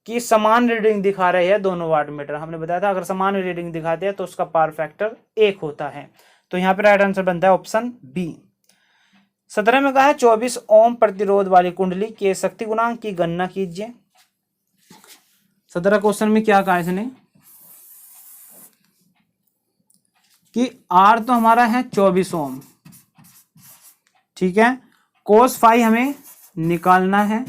कि समान रीडिंग दिखा रहे हैं दोनों वाट मीटर। हमने बताया था अगर समान रीडिंग दिखाते हैं तो उसका पावर फैक्टर 1 होता है। तो यहाँ पे राइट आंसर बनता है ऑप्शन बी। 17 में कहा है 24 ओम प्रतिरोध वाली कुंडली के शक्ति गुणांक की गणना कीजिए। 17 क्वेश्चन में क्या कहा इसने कि आर तो हमारा है 24 ओम, ठीक है, कोस फाई हमें निकालना है।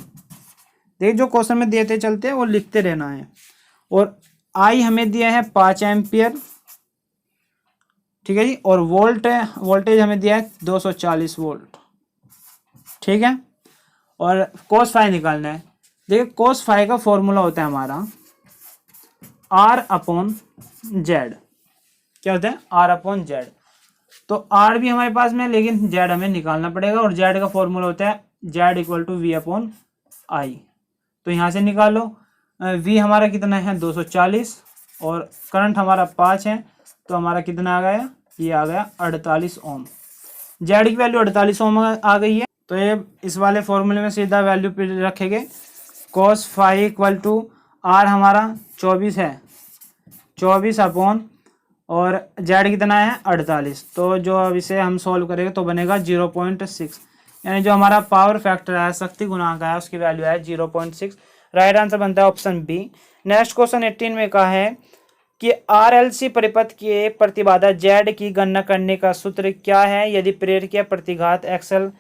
देखिए जो क्वेश्चन में देते चलते हैं वो लिखते रहना है। और आई हमें दिया है 5 एम्पियर, ठीक है जी, और वोल्टेज हमें दिया है 240 वोल्ट, ठीक है, और कोस फाई निकालना है। देखिए कोस फाई का फॉर्मूला होता है हमारा आर अपॉन जेड। क्या होता है? R upon Z. तो आर भी हमारे पास में, लेकिन जेड हमें निकालना पड़ेगा, और जेड का फॉर्मूला होता है Z equal to V upon I. तो यहाँ से निकालो, वी हमारा कितना है 240, और करंट हमारा 5 है, तो हमारा कितना आ गया? ये आ गया 48 ओम। जेड की वैल्यू 48 ओम आ गई है। तो ये इस वाले फॉर्मूले में सीधा वैल्यू पे रखेंगे। Cos phi equal to R हमारा 24 है, 24 अपॉन, और जेड कितना है 48। तो जो अब इसे हम सॉल्व करेंगे तो बनेगा 0.6, यानी जो हमारा पावर फैक्टर है, शक्ति गुणांक है, उसकी वैल्यू है 0.6। राइट आंसर बनता है ऑप्शन बी। नेक्स्ट क्वेश्चन 18 में कहा है कि आरएलसी परिपथ के प्रतिबाधा जेड की गणना करने का सूत्र क्या है यदि प्रेरकीय प्रतिघात एक्सएल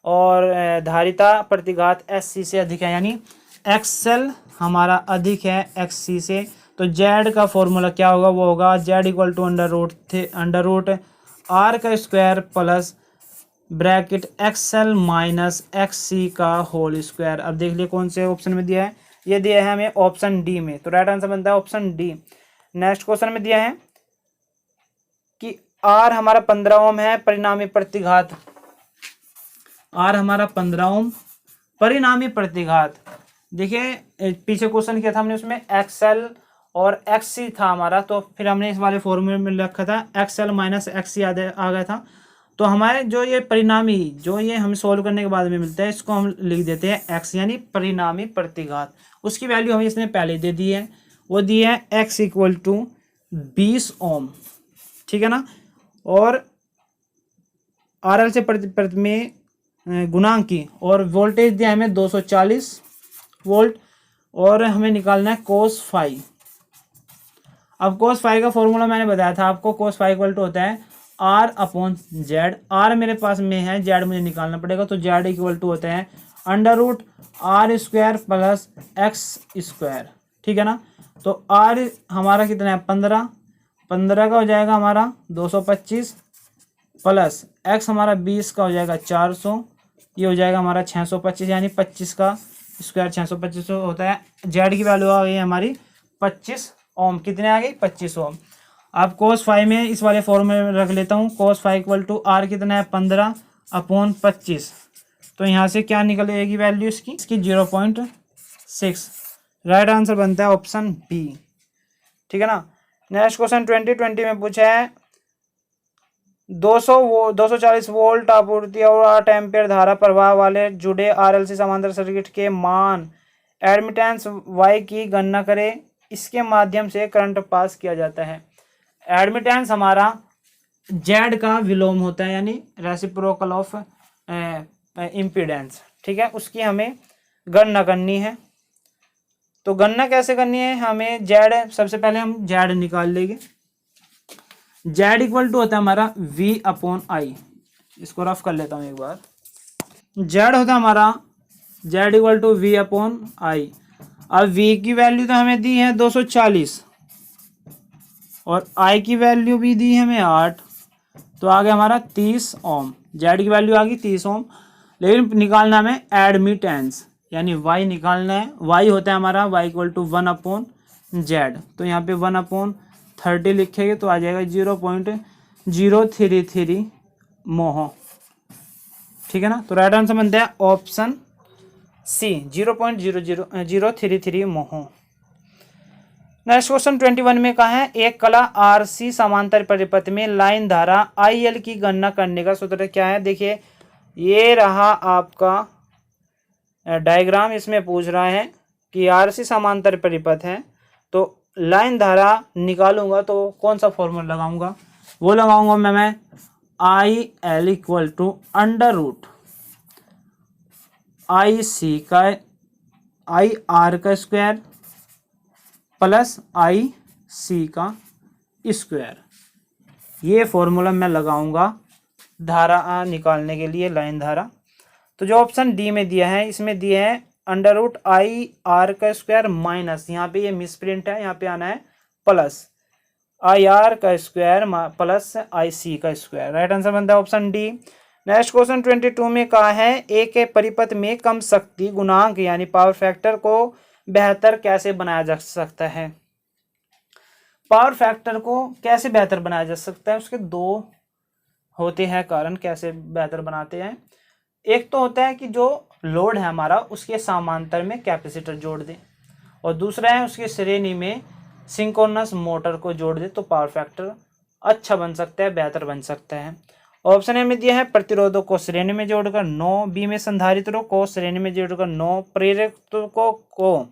और धारिता प्रतिघात एससी से अधिक है, यानी एक्सएल हमारा अधिक है एक्ससी से। तो जेड का फॉर्मूला क्या होगा? वो होगा Z equal to under root R का square plus bracket XL minus XC का होल स्क्वायर। अब देख लिए कौन से ऑप्शन में दिया है? ये दिया है हमें ऑप्शन डी में। तो राइट आंसर बनता है ऑप्शन डी। नेक्स्ट क्वेश्चन में दिया है कि आर हमारा 15 ओम है, परिणामी प्रतिघात, आर हमारा 15 ओम, परिणामी प्रतिघात। देखिए पीछे क्वेश्चन किया था हमने, उसमें एक्सएल और एक्ससी था हमारा, तो फिर हमने इस वाले फॉर्मूले में रखा था एक्सएल माइनस एक्ससी आ गया था। तो हमारे जो ये परिणामी, जो ये हम सोल्व करने के बाद में मिलता है, इसको हम लिख देते हैं एक्स, यानी परिणामी प्रतिघात। उसकी वैल्यू हमें इसने पहले दे दी है, वो दी है एक्स इक्वल टू 20 ओम, ठीक है ना। और आर एल से प्रति में गुणांक की, और वोल्टेज दिया हमें 240 वोल्ट, और हमें निकालना है कोस फाई। अब कोस फाई का फॉर्मूला मैंने बताया था आपको, कोस फाई इक्वल टू होता है आर अपॉन जेड। आर मेरे पास में है, जेड मुझे निकालना पड़ेगा, तो जेड इक्वल टू होता है under root R square plus X square, ठीक है ना। तो आर हमारा कितना है 15 का हो जाएगा हमारा 225, प्लस एक्स हमारा 20 का हो जाएगा 400, ये हो जाएगा हमारा 625, यानी 25 का स्क्वायर 625 होता है। जेड की वैल्यू आ गई हमारी 25 ओम। कितने आ गई? 25 ओम। अब कोस फाइव में इस वाले फॉर्मूले में रख लेता हूँ, कोस फाइव इक्वल टू आर कितना है 15 अपॉन 25। तो यहाँ से क्या निकलेगी वैल्यू इसकी 0.6। राइट आंसर बनता है ऑप्शन बी, ठीक है ना। नेक्स्ट क्वेश्चन 2020 में पूछा है 240 वोल्ट आपूर्ति और 8 एम्पियर धारा प्रवाह वाले जुड़े आरएलसी समांतर सर्किट के मान एडमिटेंस वाई की गणना करें। इसके माध्यम से करंट पास किया जाता है। एडमिटेंस हमारा जेड का विलोम होता है, यानी रेसिप्रोकल ऑफ इम्पीडेंस, ठीक है। उसकी हमें गणना करनी है। तो गणना कैसे करनी है? हमें जेड, सबसे पहले हम जेड निकाल लेंगे। जेड इक्वल टू होता है हमारा वी अपॉन आई। इसको रफ कर लेता हूँ एक बार। जेड होता है हमारा Z equal to V upon I. अब वी की वैल्यू तो हमें दी है 240, और आई की वैल्यू भी दी है हमें 8, तो आ गया हमारा 30 ओम। जेड की वैल्यू आ गई 30 ओम, लेकिन निकालना हमें एडमिटेंस, यानी वाई निकालना है। वाई होता है हमारा Y equal to 1 upon Z. तो यहाँ पे 1 अपॉन 30 लिखेंगे तो आ जाएगा 0.033 मोह, ठीक है ना। तो राइट आंसर बनता है ऑप्शन सी 0.00033 मोह। नेक्स्ट क्वेश्चन 21 में कहा है एक कला आरसी समांतर परिपथ में लाइन धारा आईएल की गणना करने का सूत्र क्या है? देखिए ये रहा आपका डायग्राम इसमें पूछ रहा है कि आरसी समांतर परिपथ है, तो लाइन धारा निकालूंगा तो कौन सा फॉर्मूला लगाऊंगा, वो लगाऊंगा मैं I L equal to under root I C का आई आर का स्क्वायर प्लस आई सी का स्क्वायर। ये फॉर्मूला मैं लगाऊंगा धारा निकालने के लिए, लाइन धारा। तो जो ऑप्शन डी में दिया है, इसमें दिया है अंडर रूट आई आर का स्क्वायर माइनस, यहाँ पे ये मिसप्रिंट है, यहाँ पे आना है प्लस आई आर का स्क्वायर प्लस आई सी का स्क्वायर। राइट आंसर बनता है ऑप्शन डी। नेक्स्ट क्वेश्चन 22 में कहा है एक के परिपथ में कम शक्ति गुणांक यानी पावर फैक्टर को बेहतर कैसे बनाया जा सकता है। पावर फैक्टर को कैसे बेहतर बनाया जा सकता है, उसके दो होते हैं कारण कैसे बेहतर बनाते हैं। एक तो होता है कि जो लोड है हमारा उसके समांतर में कैपेसिटर जोड़ दे, और दूसरा है उसके श्रेणी में सिंक्रोनस मोटर को जोड़ दे, तो पावर फैक्टर अच्छा बन सकता है, बेहतर बन सकता है। ऑप्शन ए में दिया है प्रतिरोधों को श्रेणी में जोड़कर 9, बी में संधारित्रों को श्रेणी में जोड़कर 9, प्रेरकों को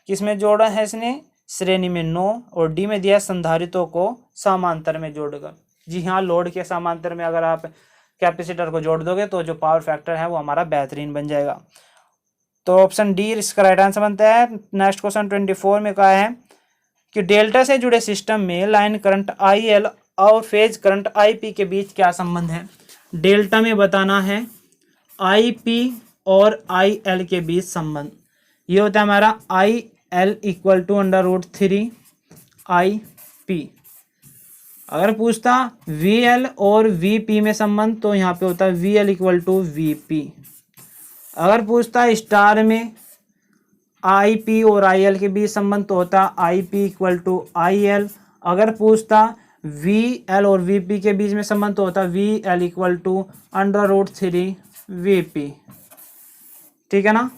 किस में जोड़ा है इसने, श्रेणी में 9, और डी में दिया है संधारित्रों को समांतर में जोड़कर। जी हाँ, लोड के समांतर में अगर आप कैपेसिटर को जोड़ दोगे तो जो पावर फैक्टर है वो हमारा बेहतरीन बन जाएगा। तो ऑप्शन डी इसका राइट आंसर बनता है। नेक्स्ट क्वेश्चन 24 में कहा है कि डेल्टा से जुड़े सिस्टम में लाइन करंट आई एल और फेज करंट आई पी के बीच क्या संबंध है। डेल्टा में बताना है आई पी और आई एल के बीच संबंध। ये होता है हमारा I L equal to under root 3 I P. अगर पूछता वी एल और वी पी में संबंध तो यहाँ पे होता है V L equal to V P. अगर पूछता स्टार में आई पी और आई एल के बीच संबंध तो होता I P equal to I L. अगर पूछता वी एल और वी पी के बीच में संबंध तो होता V L equal to under root 3 V P. ठीक है ना।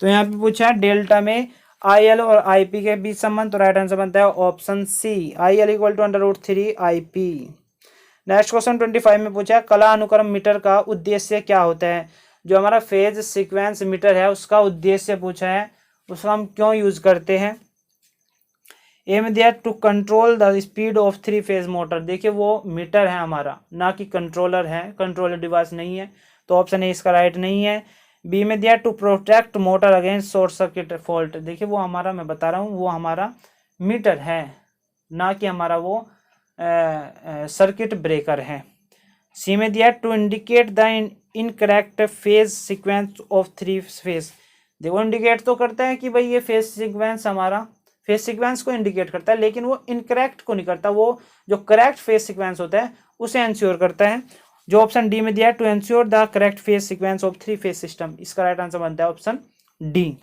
तो यहाँ पे पूछा डेल्टा में आई एल और आई पी के बीच संबंध, तो राइट आंसर बनता है option C I L equal to under root 3 I P. Next question 25 में पूछा कला अनुक्रम मीटर का उद्देश्य क्या होता है। जो हमारा फेज सीक्वेंस मीटर है उसका उद्देश्य पूछा है, उसका हम क्यों यूज करते हैं। ए में दिया to control the speed of 3 phase motor. देखिए वो मीटर है हमारा, ना कि कंट्रोलर है, कंट्रोलर डिवाइस नहीं है, तो ऑप्शन ए इसका राइट नहीं है। बी में दिया to protect motor against short circuit fault. देखिए वो हमारा, मैं बता रहा हूँ वो हमारा मीटर है, ना कि हमारा वो सर्किट ब्रेकर है। सी में दिया to indicate the incorrect phase sequence of 3 phase. देखो इंडिकेट तो करता है कि भाई ये फेज सीक्वेंस हमारा फेज सीक्वेंस को इंडिकेट करता है, लेकिन वो इनकरेक्ट को नहीं करता, वो जो करेक्ट फेज सीक्वेंस होता है उसे इंश्योर करता है। जो ऑप्शन डी में दिया है to ensure the correct phase sequence of 3 phase system, इसका राइट आंसर बनता है ऑप्शन डी।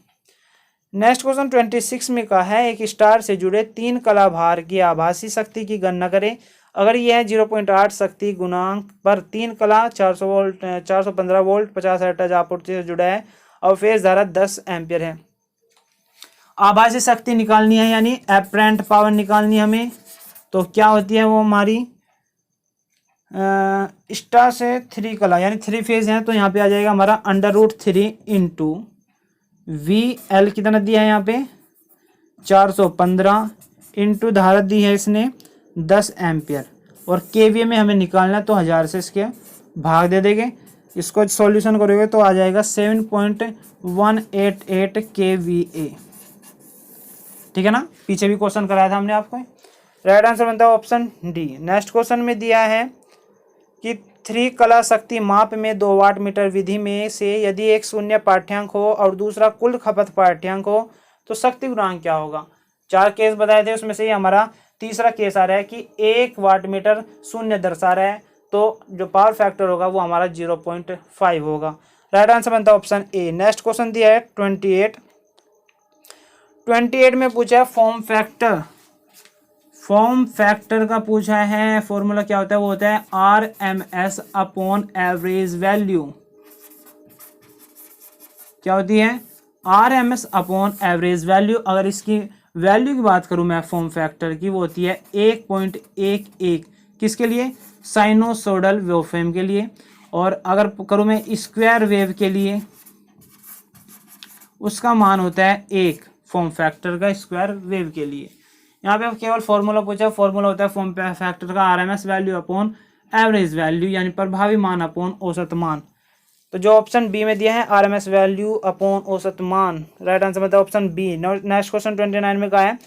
नेक्स्ट क्वेश्चन 26 में कहा है एक स्टार से जुड़े 3 कला भार की आभासी शक्ति की गणना करें। अगर यह 0.8 शक्ति गुणांक पर 3 कला 400 वोल्ट 415 वोल्ट 50 हर्ट्ज आपूर्ति से जुड़ा है और फेज धारा 10 एम्पियर है। आभासी शक्ति निकालनी है यानी एपरेंट पावर निकालनी है हमें, तो क्या होती है वो हमारी स्टार से 3 कला यानी 3 फेज हैं, तो यहाँ पे आ जाएगा हमारा under root 3 into V L कितना दिया है यहाँ पे 415 इंटू धारा दी है इसने 10 एम्पियर, और केवीए में हमें निकालना है तो 1000 से इसके भाग दे देंगे। इसको सॉल्यूशन करोगे तो आ जाएगा 7.188 kVA। ठीक है ना, पीछे भी क्वेश्चन कराया था हमने आपको। राइट आंसर बनता है ऑप्शन डी। नेक्स्ट क्वेश्चन में दिया है कि 3 कला शक्ति माप में 2 वाट मीटर विधि में से यदि एक शून्य पाठ्यांक हो और दूसरा कुल खपत पाठ्यांक हो तो शक्ति गुणांक क्या होगा। 4 केस बताए थे, उसमें से हमारा तीसरा केस आ रहा है कि 1 वाट मीटर शून्य दर्शा रहा है, तो जो पावर फैक्टर होगा वो हमारा 0.5 होगा। राइट आंसर बनता है ऑप्शन ए। नेक्स्ट क्वेश्चन दिया है 28 में पूछा है फॉर्म फैक्टर का पूछा है। फॉर्मूला क्या होता है, वो होता है RMS अपॉन एवरेज वैल्यू। क्या होती है RMS अपॉन एवरेज वैल्यू। अगर इसकी वैल्यू की बात करूं मैं फॉर्म फैक्टर की, वो होती है 1.11 किसके लिए, साइनोसोडल वेवफॉर्म के लिए। और अगर करूं मैं स्क्वायर वेव के लिए उसका मान होता है 1 फॉर्म फैक्टर का स्क्वायर वेव के लिए। यहाँ पे केवल फॉर्मूला पूछा, फॉर्मूला होता है फॉर्म फैक्टर का RMS value upon average value, यानी प्रभावी मान अपॉन औसत मान। तो जो ऑप्शन बी में दिया है RMS वैल्यू अपॉन औसत मान, राइट आंसर मतलब ऑप्शन बी। नेक्स्ट क्वेश्चन 29 में कहा है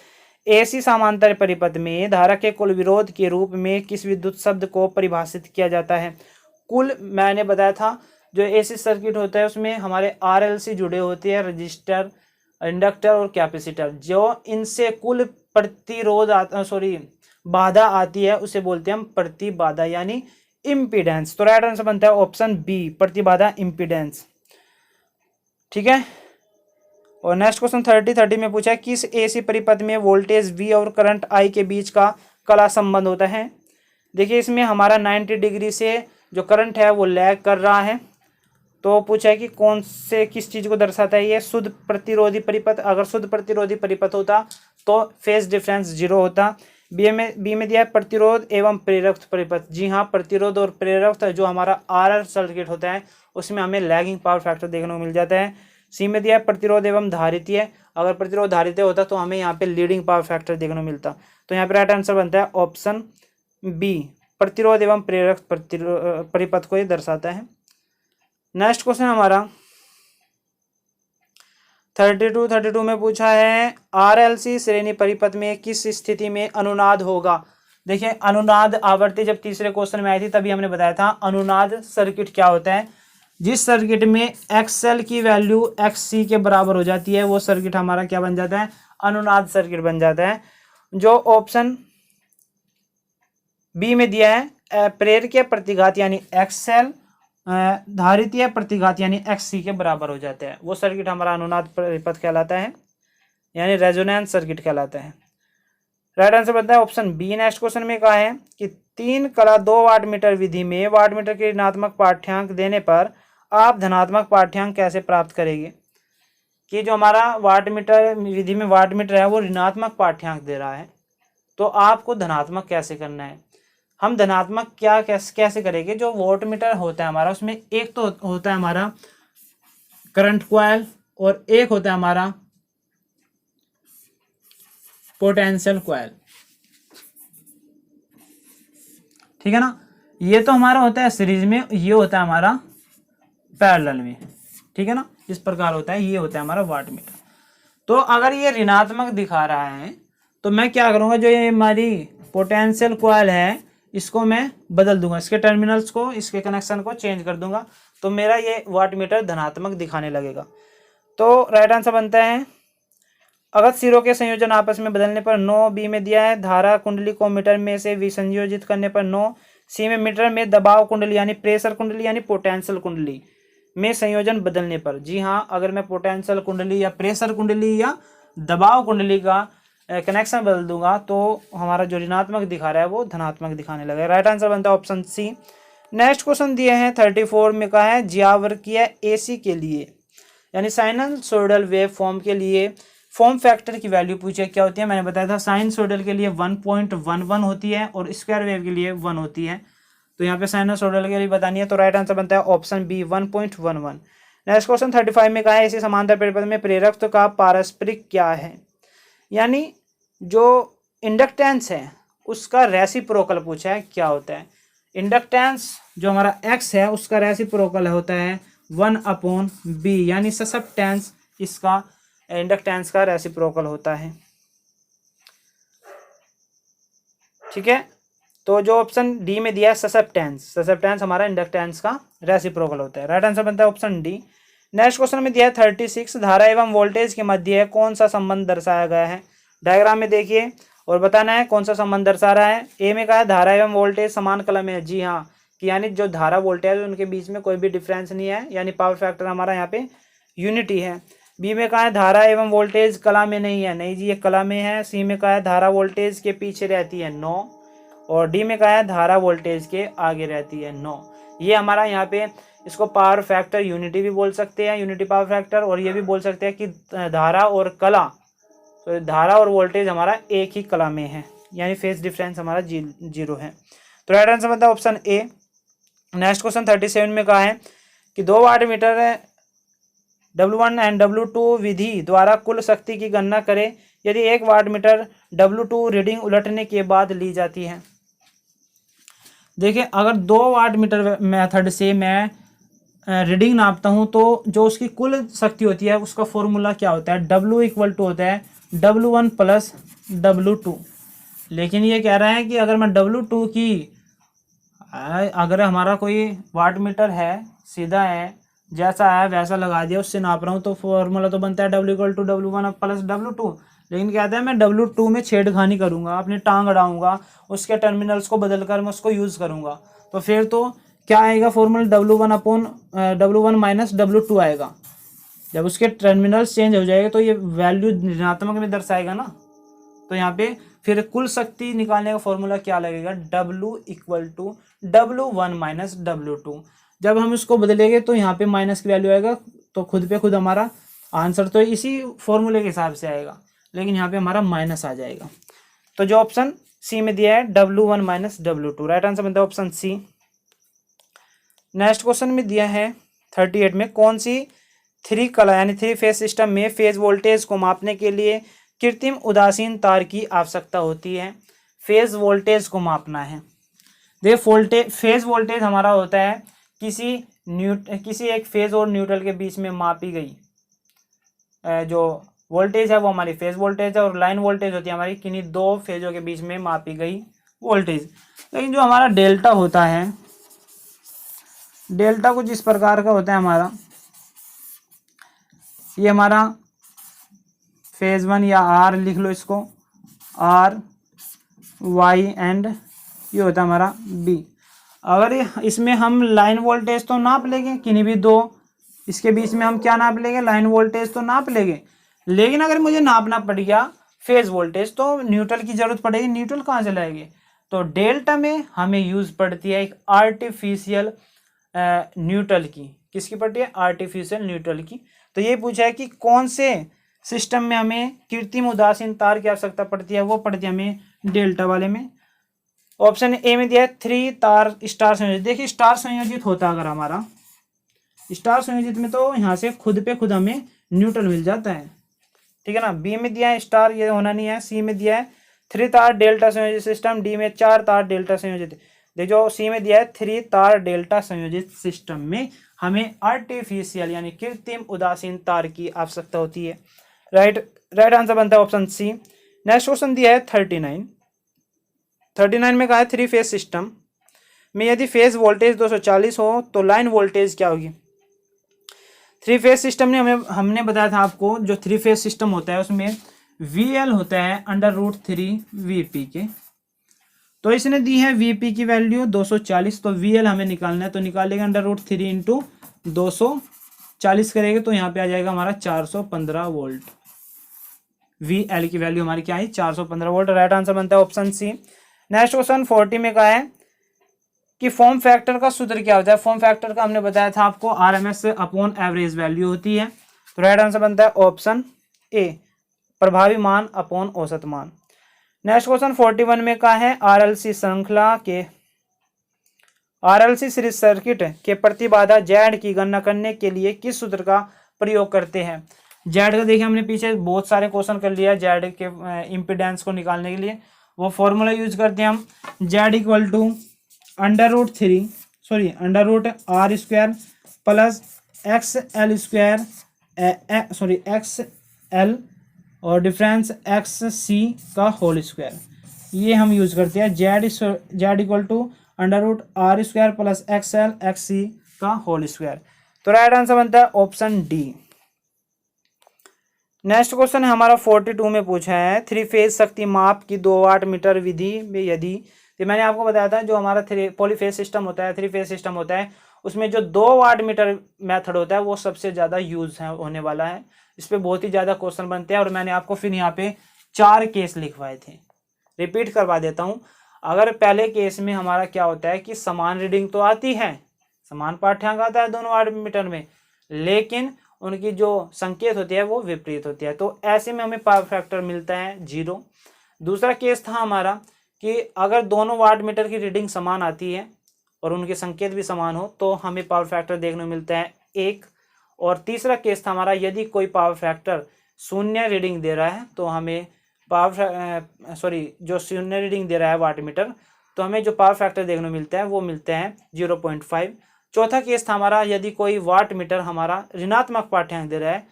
AC समांतर परिपथ में धारा के कुल विरोध के रूप में किस विद्युत शब्द को परिभाषित किया जाता है। कुल मैंने बताया था जो AC सर्किट होता है उसमें हमारे RLC जुड़े होते हैं, रजिस्टर, इंडक्टर और कैपेसिटर। जो इनसे कुल प्रतिरोध बाधा आती है उसे बोलते हैं हम प्रतिबाधा यानी इम्पीडेंस। तो राइट आंसर बनता है ऑप्शन बी, प्रतिबाधा इम्पीडेंस। ठीक है। और नेक्स्ट क्वेश्चन 30 में पूछा है किस AC परिपथ में वोल्टेज V और करंट I के बीच का कला संबंध होता है। देखिए इसमें हमारा 90 डिग्री से जो करंट है वो लैग कर रहा है। तो पूछा है कि कौन से किस चीज को दर्शाता है ये, शुद्ध प्रतिरोधी परिपथ। अगर शुद्ध प्रतिरोधी परिपथ होता तो फेज डिफरेंस 0 होता। बी में दिया है प्रतिरोध एवं प्रेरक परिपथ। जी हाँ, प्रतिरोध और प्रेरक जो हमारा RL सर्किट होता है उसमें हमें लैगिंग पावर फैक्टर देखने को मिल जाता है। सी में दिया है प्रतिरोध एवं धारितीय। अगर प्रतिरोध धारितीय होता तो हमें यहाँ पे लीडिंग पावर फैक्टर देखने को मिलता। तो यहाँ पे राइट आंसर बनता है ऑप्शन बी, प्रतिरोध एवं प्रेरक परिपथ को ये दर्शाता है। नेक्स्ट क्वेश्चन हमारा 32 में पूछा है RLC श्रेणी परिपथ में किस स्थिति में अनुनाद होगा। देखिए अनुनाद आवृत्ति जब तीसरे क्वेश्चन में आई थी तभी हमने बताया था अनुनाद सर्किट क्या होता है। जिस सर्किट में XL की वैल्यू XC के बराबर हो जाती है वो सर्किट हमारा क्या बन जाता है, अनुनाद सर्किट बन जाता है। जो ऑप्शन बी में दिया है प्रेरकीय प्रतिघात यानी XL, धारितीय प्रतिघात यानी XC के बराबर हो जाता है वो सर्किट हमारा अनुनाद परिपथ कहलाता है यानी रेजोनेंस सर्किट कहलाता है। राइट आंसर बनता है ऑप्शन बी। नेक्स्ट क्वेश्चन में कहा है कि 3 कला 2 वाटमीटर विधि में वाटमीटर के ऋणात्मक पाठ्यांक देने पर आप धनात्मक पाठ्यांक कैसे प्राप्त करेंगे। कि जो हमारा वाटमीटर विधि में वाटमीटर है वो ऋणात्मक पाठ्यांक दे रहा है तो आपको धनात्मक कैसे करना है। हम धनात्मक क्या कैसे करेंगे, जो वोल्टमीटर होता है हमारा उसमें एक तो होता है हमारा करंट कॉइल और एक होता है हमारा पोटेंशियल कॉइल। ठीक है ना, ये तो हमारा होता है सीरीज में, ये होता है हमारा पैरेलल में। ठीक है ना, इस प्रकार होता है, ये होता है हमारा वाटमीटर। तो अगर ये ऋणात्मक दिखा रहा है तो मैं क्या करूंगा, जो ये हमारी पोटेंशियल कॉइल है इसको मैं बदल दूंगा, इसके टर्मिनल्स को, इसके कनेक्शन को चेंज कर दूंगा तो मेरा ये वाटमीटर धनात्मक दिखाने लगेगा। तो राइट आंसर बनता है अगर सिरों के संयोजन आपस में बदलने पर 9। बी में दिया है धारा कुंडली को मीटर में से विसंयोजित करने पर 9। सी में मीटर में दबाव कुंडली यानी प्रेशर कुंडली यानी पोटेंशियल कुंडली में संयोजन बदलने पर। जी हाँ, अगर मैं पोटेंशियल कुंडली या प्रेशर कुंडली या दबाव कुंडली का कनेक्शन बदल दूंगा तो हमारा जो ऋणात्मक दिखा रहा है वो धनात्मक दिखाने लगेगा। राइट आंसर बनता है ऑप्शन सी। नेक्स्ट क्वेश्चन दिए हैं 34 में कहा है ज्यावर्कीय AC के लिए यानी साइनसोइडल वेव फॉर्म के लिए फॉर्म फैक्टर की वैल्यू पूछे क्या होती है। मैंने बताया था साइनसोइडल के लिए 1.11 होती है और स्क्वायर वेव के लिए 1 होती है। तो यहाँ पे साइनसोइडल के लिए बतानी है तो राइट आंसर बनता है ऑप्शन बी 1.11। नेक्स्ट क्वेश्चन 35 में कहा है इसी समांतर परिपथ में प्रेरकत्व का पारस्परिक क्या है, यानी जो इंडक्टेंस है उसका रेसिप्रोकल पूछा है क्या होता है। इंडक्टेंस जो हमारा X है उसका रेसिप्रोकल होता है 1/B यानी ससेप्टेंस इसका इंडक्टेंस का रेसिप्रोकल होता है। ठीक है, तो जो ऑप्शन डी में दिया है ससेप्टेंस हमारा इंडक्टेंस का रेसिप्रोकल होता है। राइट आंसर बनता है ऑप्शन डी। नेक्स्ट क्वेश्चन में दिया है 36 धारा एवं वोल्टेज के मध्य कौन सा संबंध दर्शाया गया है। डायग्राम में देखिए और बताना है कौन सा संबंध दर्शा रहा है। ए में कहा है धारा एवं वोल्टेज समान कला में है। जी हाँ, कि यानी जो धारा वोल्टेज उनके बीच में कोई भी डिफरेंस नहीं है यानी पावर फैक्टर हमारा यहाँ पे यूनिटी है। बी में कहा है धारा एवं वोल्टेज कला में नहीं है, नहीं जी ये कला में है। सी में कहा है धारा वोल्टेज के पीछे रहती है 9 और डी में कहा है धारा वोल्टेज के आगे रहती है 9। ये हमारा यहाँ पे इसको पावर फैक्टर यूनिटी भी बोल सकते हैं, यूनिटी पावर फैक्टर, और ये भी बोल सकते हैं कि धारा और कला, तो धारा और वोल्टेज हमारा एक ही कला में है यानी फेज डिफरेंस हमारा 0 है। तो राइट आंसर बनता है ऑप्शन ए। नेक्स्ट क्वेश्चन 37 में कहा है कि 2 वाटमीटर W1 एंड W2 विधि द्वारा कुल शक्ति की गणना करें यदि 1 वाट मीटर W2 रीडिंग उलटने के बाद ली जाती है। देखिए, अगर 2 वाट मीटर मेथड से मैं रीडिंग नापता हूँ तो जो उसकी कुल शक्ति होती है उसका फॉर्मूला क्या होता है, W इक्वल टू होता है W1 प्लस W2। लेकिन ये कह रहा है कि अगर मैं W2 की अगर हमारा कोई वाट मीटर है सीधा है, जैसा है वैसा लगा दिया, उससे नाप रहा हूँ, तो फॉर्मूला तो बनता है W equal to W1 plus W2। लेकिन कहता है मैं W2 में छेड़खानी करूँगा, अपनी टांग अड़ाऊँगा, उसके टर्मिनल्स को बदल कर मैं उसको यूज़ करूँगा, तो फिर तो क्या आएगा फॉर्मूला W1 माइनस W2 आएगा। जब उसके टर्मिनल्स चेंज हो जाएगा तो ये वैल्यू ऋणात्मक में दर्शाएगा ना। तो यहाँ पे फिर कुल शक्ति निकालने का फॉर्मूला क्या लगेगा, W equal to W1 minus W2। जब हम इसको बदलेंगे तो यहाँ पे माइनस की वैल्यू आएगा, तो खुद पे खुद हमारा आंसर तो इसी फॉर्मूले के हिसाब से आएगा, लेकिन यहाँ पे हमारा माइनस आ जाएगा। तो जो ऑप्शन सी में दिया है W1 minus W2, right answer बनता है ऑप्शन सी। नेक्स्ट क्वेश्चन में दिया है 38 में, कौन सी 3 कला यानी 3 फेज सिस्टम में फेज वोल्टेज को मापने के लिए कृत्रिम उदासीन तार की आवश्यकता होती है। फेज वोल्टेज को मापना है। देखिए, फेज वोल्टेज हमारा होता है किसी एक फेज और न्यूट्रल के बीच में मापी गई जो वोल्टेज है वो हमारी फेज वोल्टेज है, और लाइन वोल्टेज होती है हमारी किन्हीं 2 फेजों के बीच में मापी गई वोल्टेज। लेकिन जो हमारा डेल्टा होता है, डेल्टा कुछ इस प्रकार का होता है हमारा, ये हमारा फेज 1 या आर लिख लो इसको, आर वाई एंड ये होता है हमारा बी। अगर इसमें हम लाइन वोल्टेज तो नाप लेंगे, किन्हीं भी 2 इसके बीच में हम क्या नाप लेंगे, लाइन वोल्टेज तो नाप लेंगे। लेकिन अगर मुझे नापना पड़ गया फेज वोल्टेज तो न्यूट्रल की जरूरत पड़ेगी। न्यूट्रल कहाँ से लाएंगे, तो डेल्टा में हमें यूज पड़ती है एक आर्टिफिशियल न्यूट्रल की। किसकी पड़ती है, आर्टिफिशियल न्यूट्रल की। तो ये पूछा है कि कौन से सिस्टम में हमें कृत्रिम उदासीन तार की आवश्यकता पड़ती है, वो पड़ती है हमें डेल्टा वाले में। ऑप्शन ए में दिया है 3 तार स्टार संयोजित। देखिए, स्टार संयोजित होता अगर हमारा स्टार संयोजित में तो यहाँ से खुद पे खुद हमें न्यूट्रल मिल जाता है, ठीक है ना। बी में दिया है स्टार, ये होना नहीं है। सी में दिया है 3 तार डेल्टा संयोजित सिस्टम। डी में 4 तार डेल्टा संयोजित। देखो, सी में दिया है 3 तार डेल्टा संयोजित सिस्टम में हमें आर्टिफिशियल यानी कृत्रिम उदासीन तार की आवश्यकता होती है। राइट आंसर बनता है ऑप्शन सी। नेक्स्ट क्वेश्चन दिया है 39 में कहा है 3 फेज सिस्टम में यदि फेज वोल्टेज 240 हो तो लाइन वोल्टेज क्या होगी। 3 फेज सिस्टम में हमने बताया था आपको, जो 3 फेज सिस्टम होता है उसमें VL होता है √3 VP के। तो इसने दी है VP की वैल्यू 240, तो VL हमें निकालना है, तो निकालेगा √3 इंटू 240 करेंगे तो यहाँ पे आ जाएगा हमारा 415 वोल्ट। VL की वैल्यू हमारी क्या है, 415 वोल्ट। राइट आंसर बनता है ऑप्शन सी। नेक्स्ट क्वेश्चन 40 में कहा है कि फॉर्म फैक्टर का सूत्र क्या होता है। फॉर्म फैक्टर का हमने बताया था आपको RMS अपॉन एवरेज वैल्यू होती है। तो राइट आंसर बनता है ऑप्शन ए, प्रभावी मान अपॉन औसत मान। नेक्स्ट क्वेश्चन 41 में कहा है RLC सीरीज सर्किट के प्रतिबाधा Z की गणना करने के लिए किस सूत्र का प्रयोग करते हैं। Z का देखिए हमने पीछे बहुत सारे क्वेश्चन कर लिया Z के इम्पीडेंस को निकालने के लिए। वो फॉर्मूला यूज करते हैं हम, Z equal to √R² plus XL और डिफरेंस XC का होल स्क्वायर। ये हम यूज करते हैं Z equal to √R² plus XL XC का होल स्क्वायर। तो राइट आंसर बनता है ऑप्शन डी। नेक्स्ट क्वेश्चन है हमारा 42 में पूछा है 3 फेज शक्ति माप की 2 वाट मीटर विधि में यदि, तो मैंने आपको बताया था जो हमारा पॉलीफेज सिस्टम होता है, 3 फेज सिस्टम होता है, उसमें जो 2 वाट मीटर मेथड होता है वो सबसे ज़्यादा यूज होने वाला है। इस पर बहुत ही ज़्यादा क्वेश्चन बनते हैं और मैंने आपको फिर यहाँ पे 4 केस लिखवाए थे। रिपीट करवा देता हूँ। अगर पहले केस में हमारा क्या होता है कि समान रीडिंग तो आती है, समान पाठ्यांक आता है दोनों वाट मीटर में, लेकिन उनकी जो संकेत होती है वो विपरीत होती है, तो ऐसे में हमें पावर फैक्टर मिलता है 0। दूसरा केस था हमारा कि अगर दोनों वाट मीटर की रीडिंग समान आती है और उनके संकेत भी समान हो तो हमें पावर फैक्टर देखने को मिलता है 1। और तीसरा केस था हमारा यदि कोई पावर फैक्टर शून्य रीडिंग दे रहा है तो हमें जो शून्य रीडिंग दे रहा है वाट मीटर, तो हमें जो पावर फैक्टर देखने को मिलता है वो मिलते हैं 0.5। चौथा केस था हमारा यदि कोई वाट मीटर हमारा ऋणात्मक पाठ्यांक दे रहा है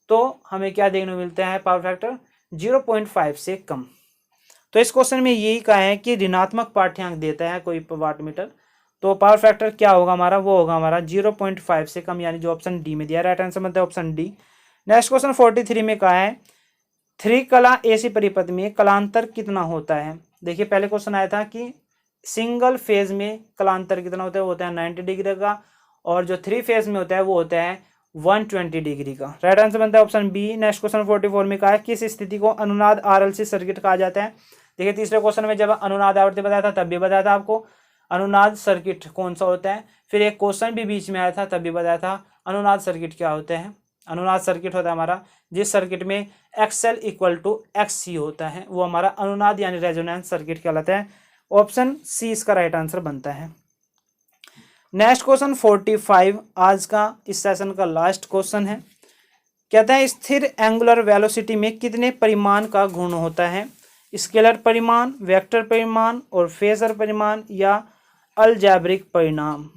तो हमें क्या देखने को मिलता है, पावर फैक्टर 0.5 से कम। तो इस क्वेश्चन में यही कहा है कि ऋणात्मक पाठ्यांक देता है कोई वाट मीटर तो पावर फैक्टर क्या होगा हमारा, वो होगा हमारा 0.5 से कम, यानी जो ऑप्शन डी में दिया, राइट आंसर बनता है ऑप्शन डी। नेक्स्ट क्वेश्चन 43 में कहा है 3 कला एसी परिपथ में कलांतर कितना होता है। देखिए पहले क्वेश्चन आया था कि सिंगल फेज में कलांतर कितना होता है, वो होता है 90 डिग्री का, और जो 3 फेज में होता है वो होता है 120 डिग्री का, राइट आंसर बनता है ऑप्शन बी। नेक्स्ट क्वेश्चन 44 में कहा है किस स्थिति को अनुनाद आरएलसी सर्किट कहा जाता है। देखिए तीसरे क्वेश्चन में जब अनुनाद आवृत्ति बताया था तब भी बताया था आपको अनुनाद सर्किट कौन सा होता है, फिर एक क्वेश्चन भी बीच में आया था तब भी बताया था अनुनाद सर्किट क्या होते हैं। अनुनाद सर्किट होता है हमारा जिस सर्किट में XL = XC होता है, वो हमारा अनुनाद यानी रेजोनेंस सर्किट कहलाता है। ऑप्शन सी इसका राइट आंसर बनता है। नेक्स्ट क्वेश्चन 45 आज का इस सेशन का लास्ट क्वेश्चन है। कहता है स्थिर एंगुलर वेलोसिटी में कितने परिमाण का गुण होता है, स्केलर परिमाण, वेक्टर परिमाण और फेजर परिमाण या अलजेब्रिक परिणाम।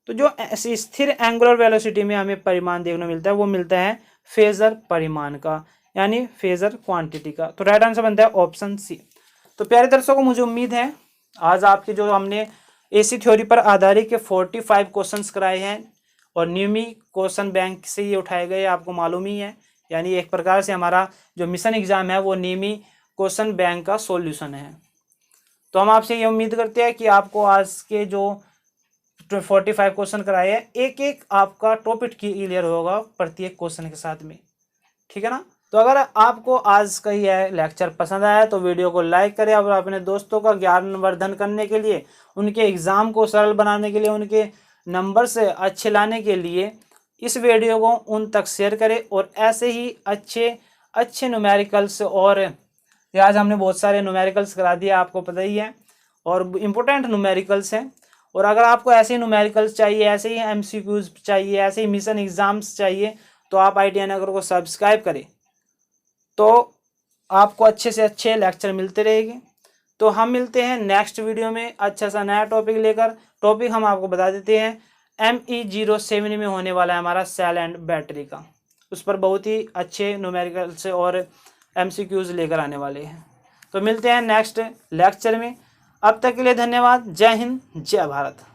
तो जो स्थिर एंगुलर वेलोसिटी में हमें परिमाण देखने को मिलता है वो मिलता है फेजर परिमाण का, यानी फेजर क्वांटिटी का। तो राइट आंसर बनता है ऑप्शन सी। तो प्यारे दर्शकों मुझे उम्मीद है आज आपके जो हमने एसी थ्योरी पर आधारित के 45 क्वेश्चंस कराए हैं और नियमी क्वेश्चन बैंक से ये उठाए गए, आपको मालूम ही है, यानी एक प्रकार से हमारा जो मिशन एग्जाम है वो नियमी क्वेश्चन बैंक का सॉल्यूशन है। तो हम आपसे ये उम्मीद करते हैं कि आपको आज के जो 45 क्वेश्चन कराए हैं एक एक आपका टॉपिक क्लियर होगा प्रत्येक क्वेश्चन के साथ में, ठीक है ना। तो अगर आपको आज का यह लेक्चर पसंद आया तो वीडियो को लाइक करें और अपने दोस्तों का ज्ञानवर्धन करने के लिए, उनके एग्ज़ाम को सरल बनाने के लिए, उनके नंबर से अच्छे लाने के लिए इस वीडियो को उन तक शेयर करें। और ऐसे ही अच्छे न्यूमेरिकल्स, और आज हमने बहुत सारे न्यूमेरिकल्स करा दिए आपको पता ही है, और इम्पोर्टेंट न्यूमेरिकल्स हैं। और अगर आपको ऐसे ही न्यूमेरिकल्स चाहिए, ऐसे ही MCQs चाहिए, ऐसे ही मिशन एग्ज़ाम्स चाहिए तो आप ITI नगर को सब्सक्राइब करें, तो आपको अच्छे से अच्छे लेक्चर मिलते रहेंगे। तो हम मिलते हैं नेक्स्ट वीडियो में अच्छा सा नया टॉपिक लेकर। टॉपिक हम आपको बता देते हैं ME07 में होने वाला है हमारा सेल एंड बैटरी का, उस पर बहुत ही अच्छे न्यूमेरिकल्स और MCQs लेकर आने वाले हैं। तो मिलते हैं नेक्स्ट लेक्चर में, अब तक के लिए धन्यवाद। जय हिंद, जय भारत।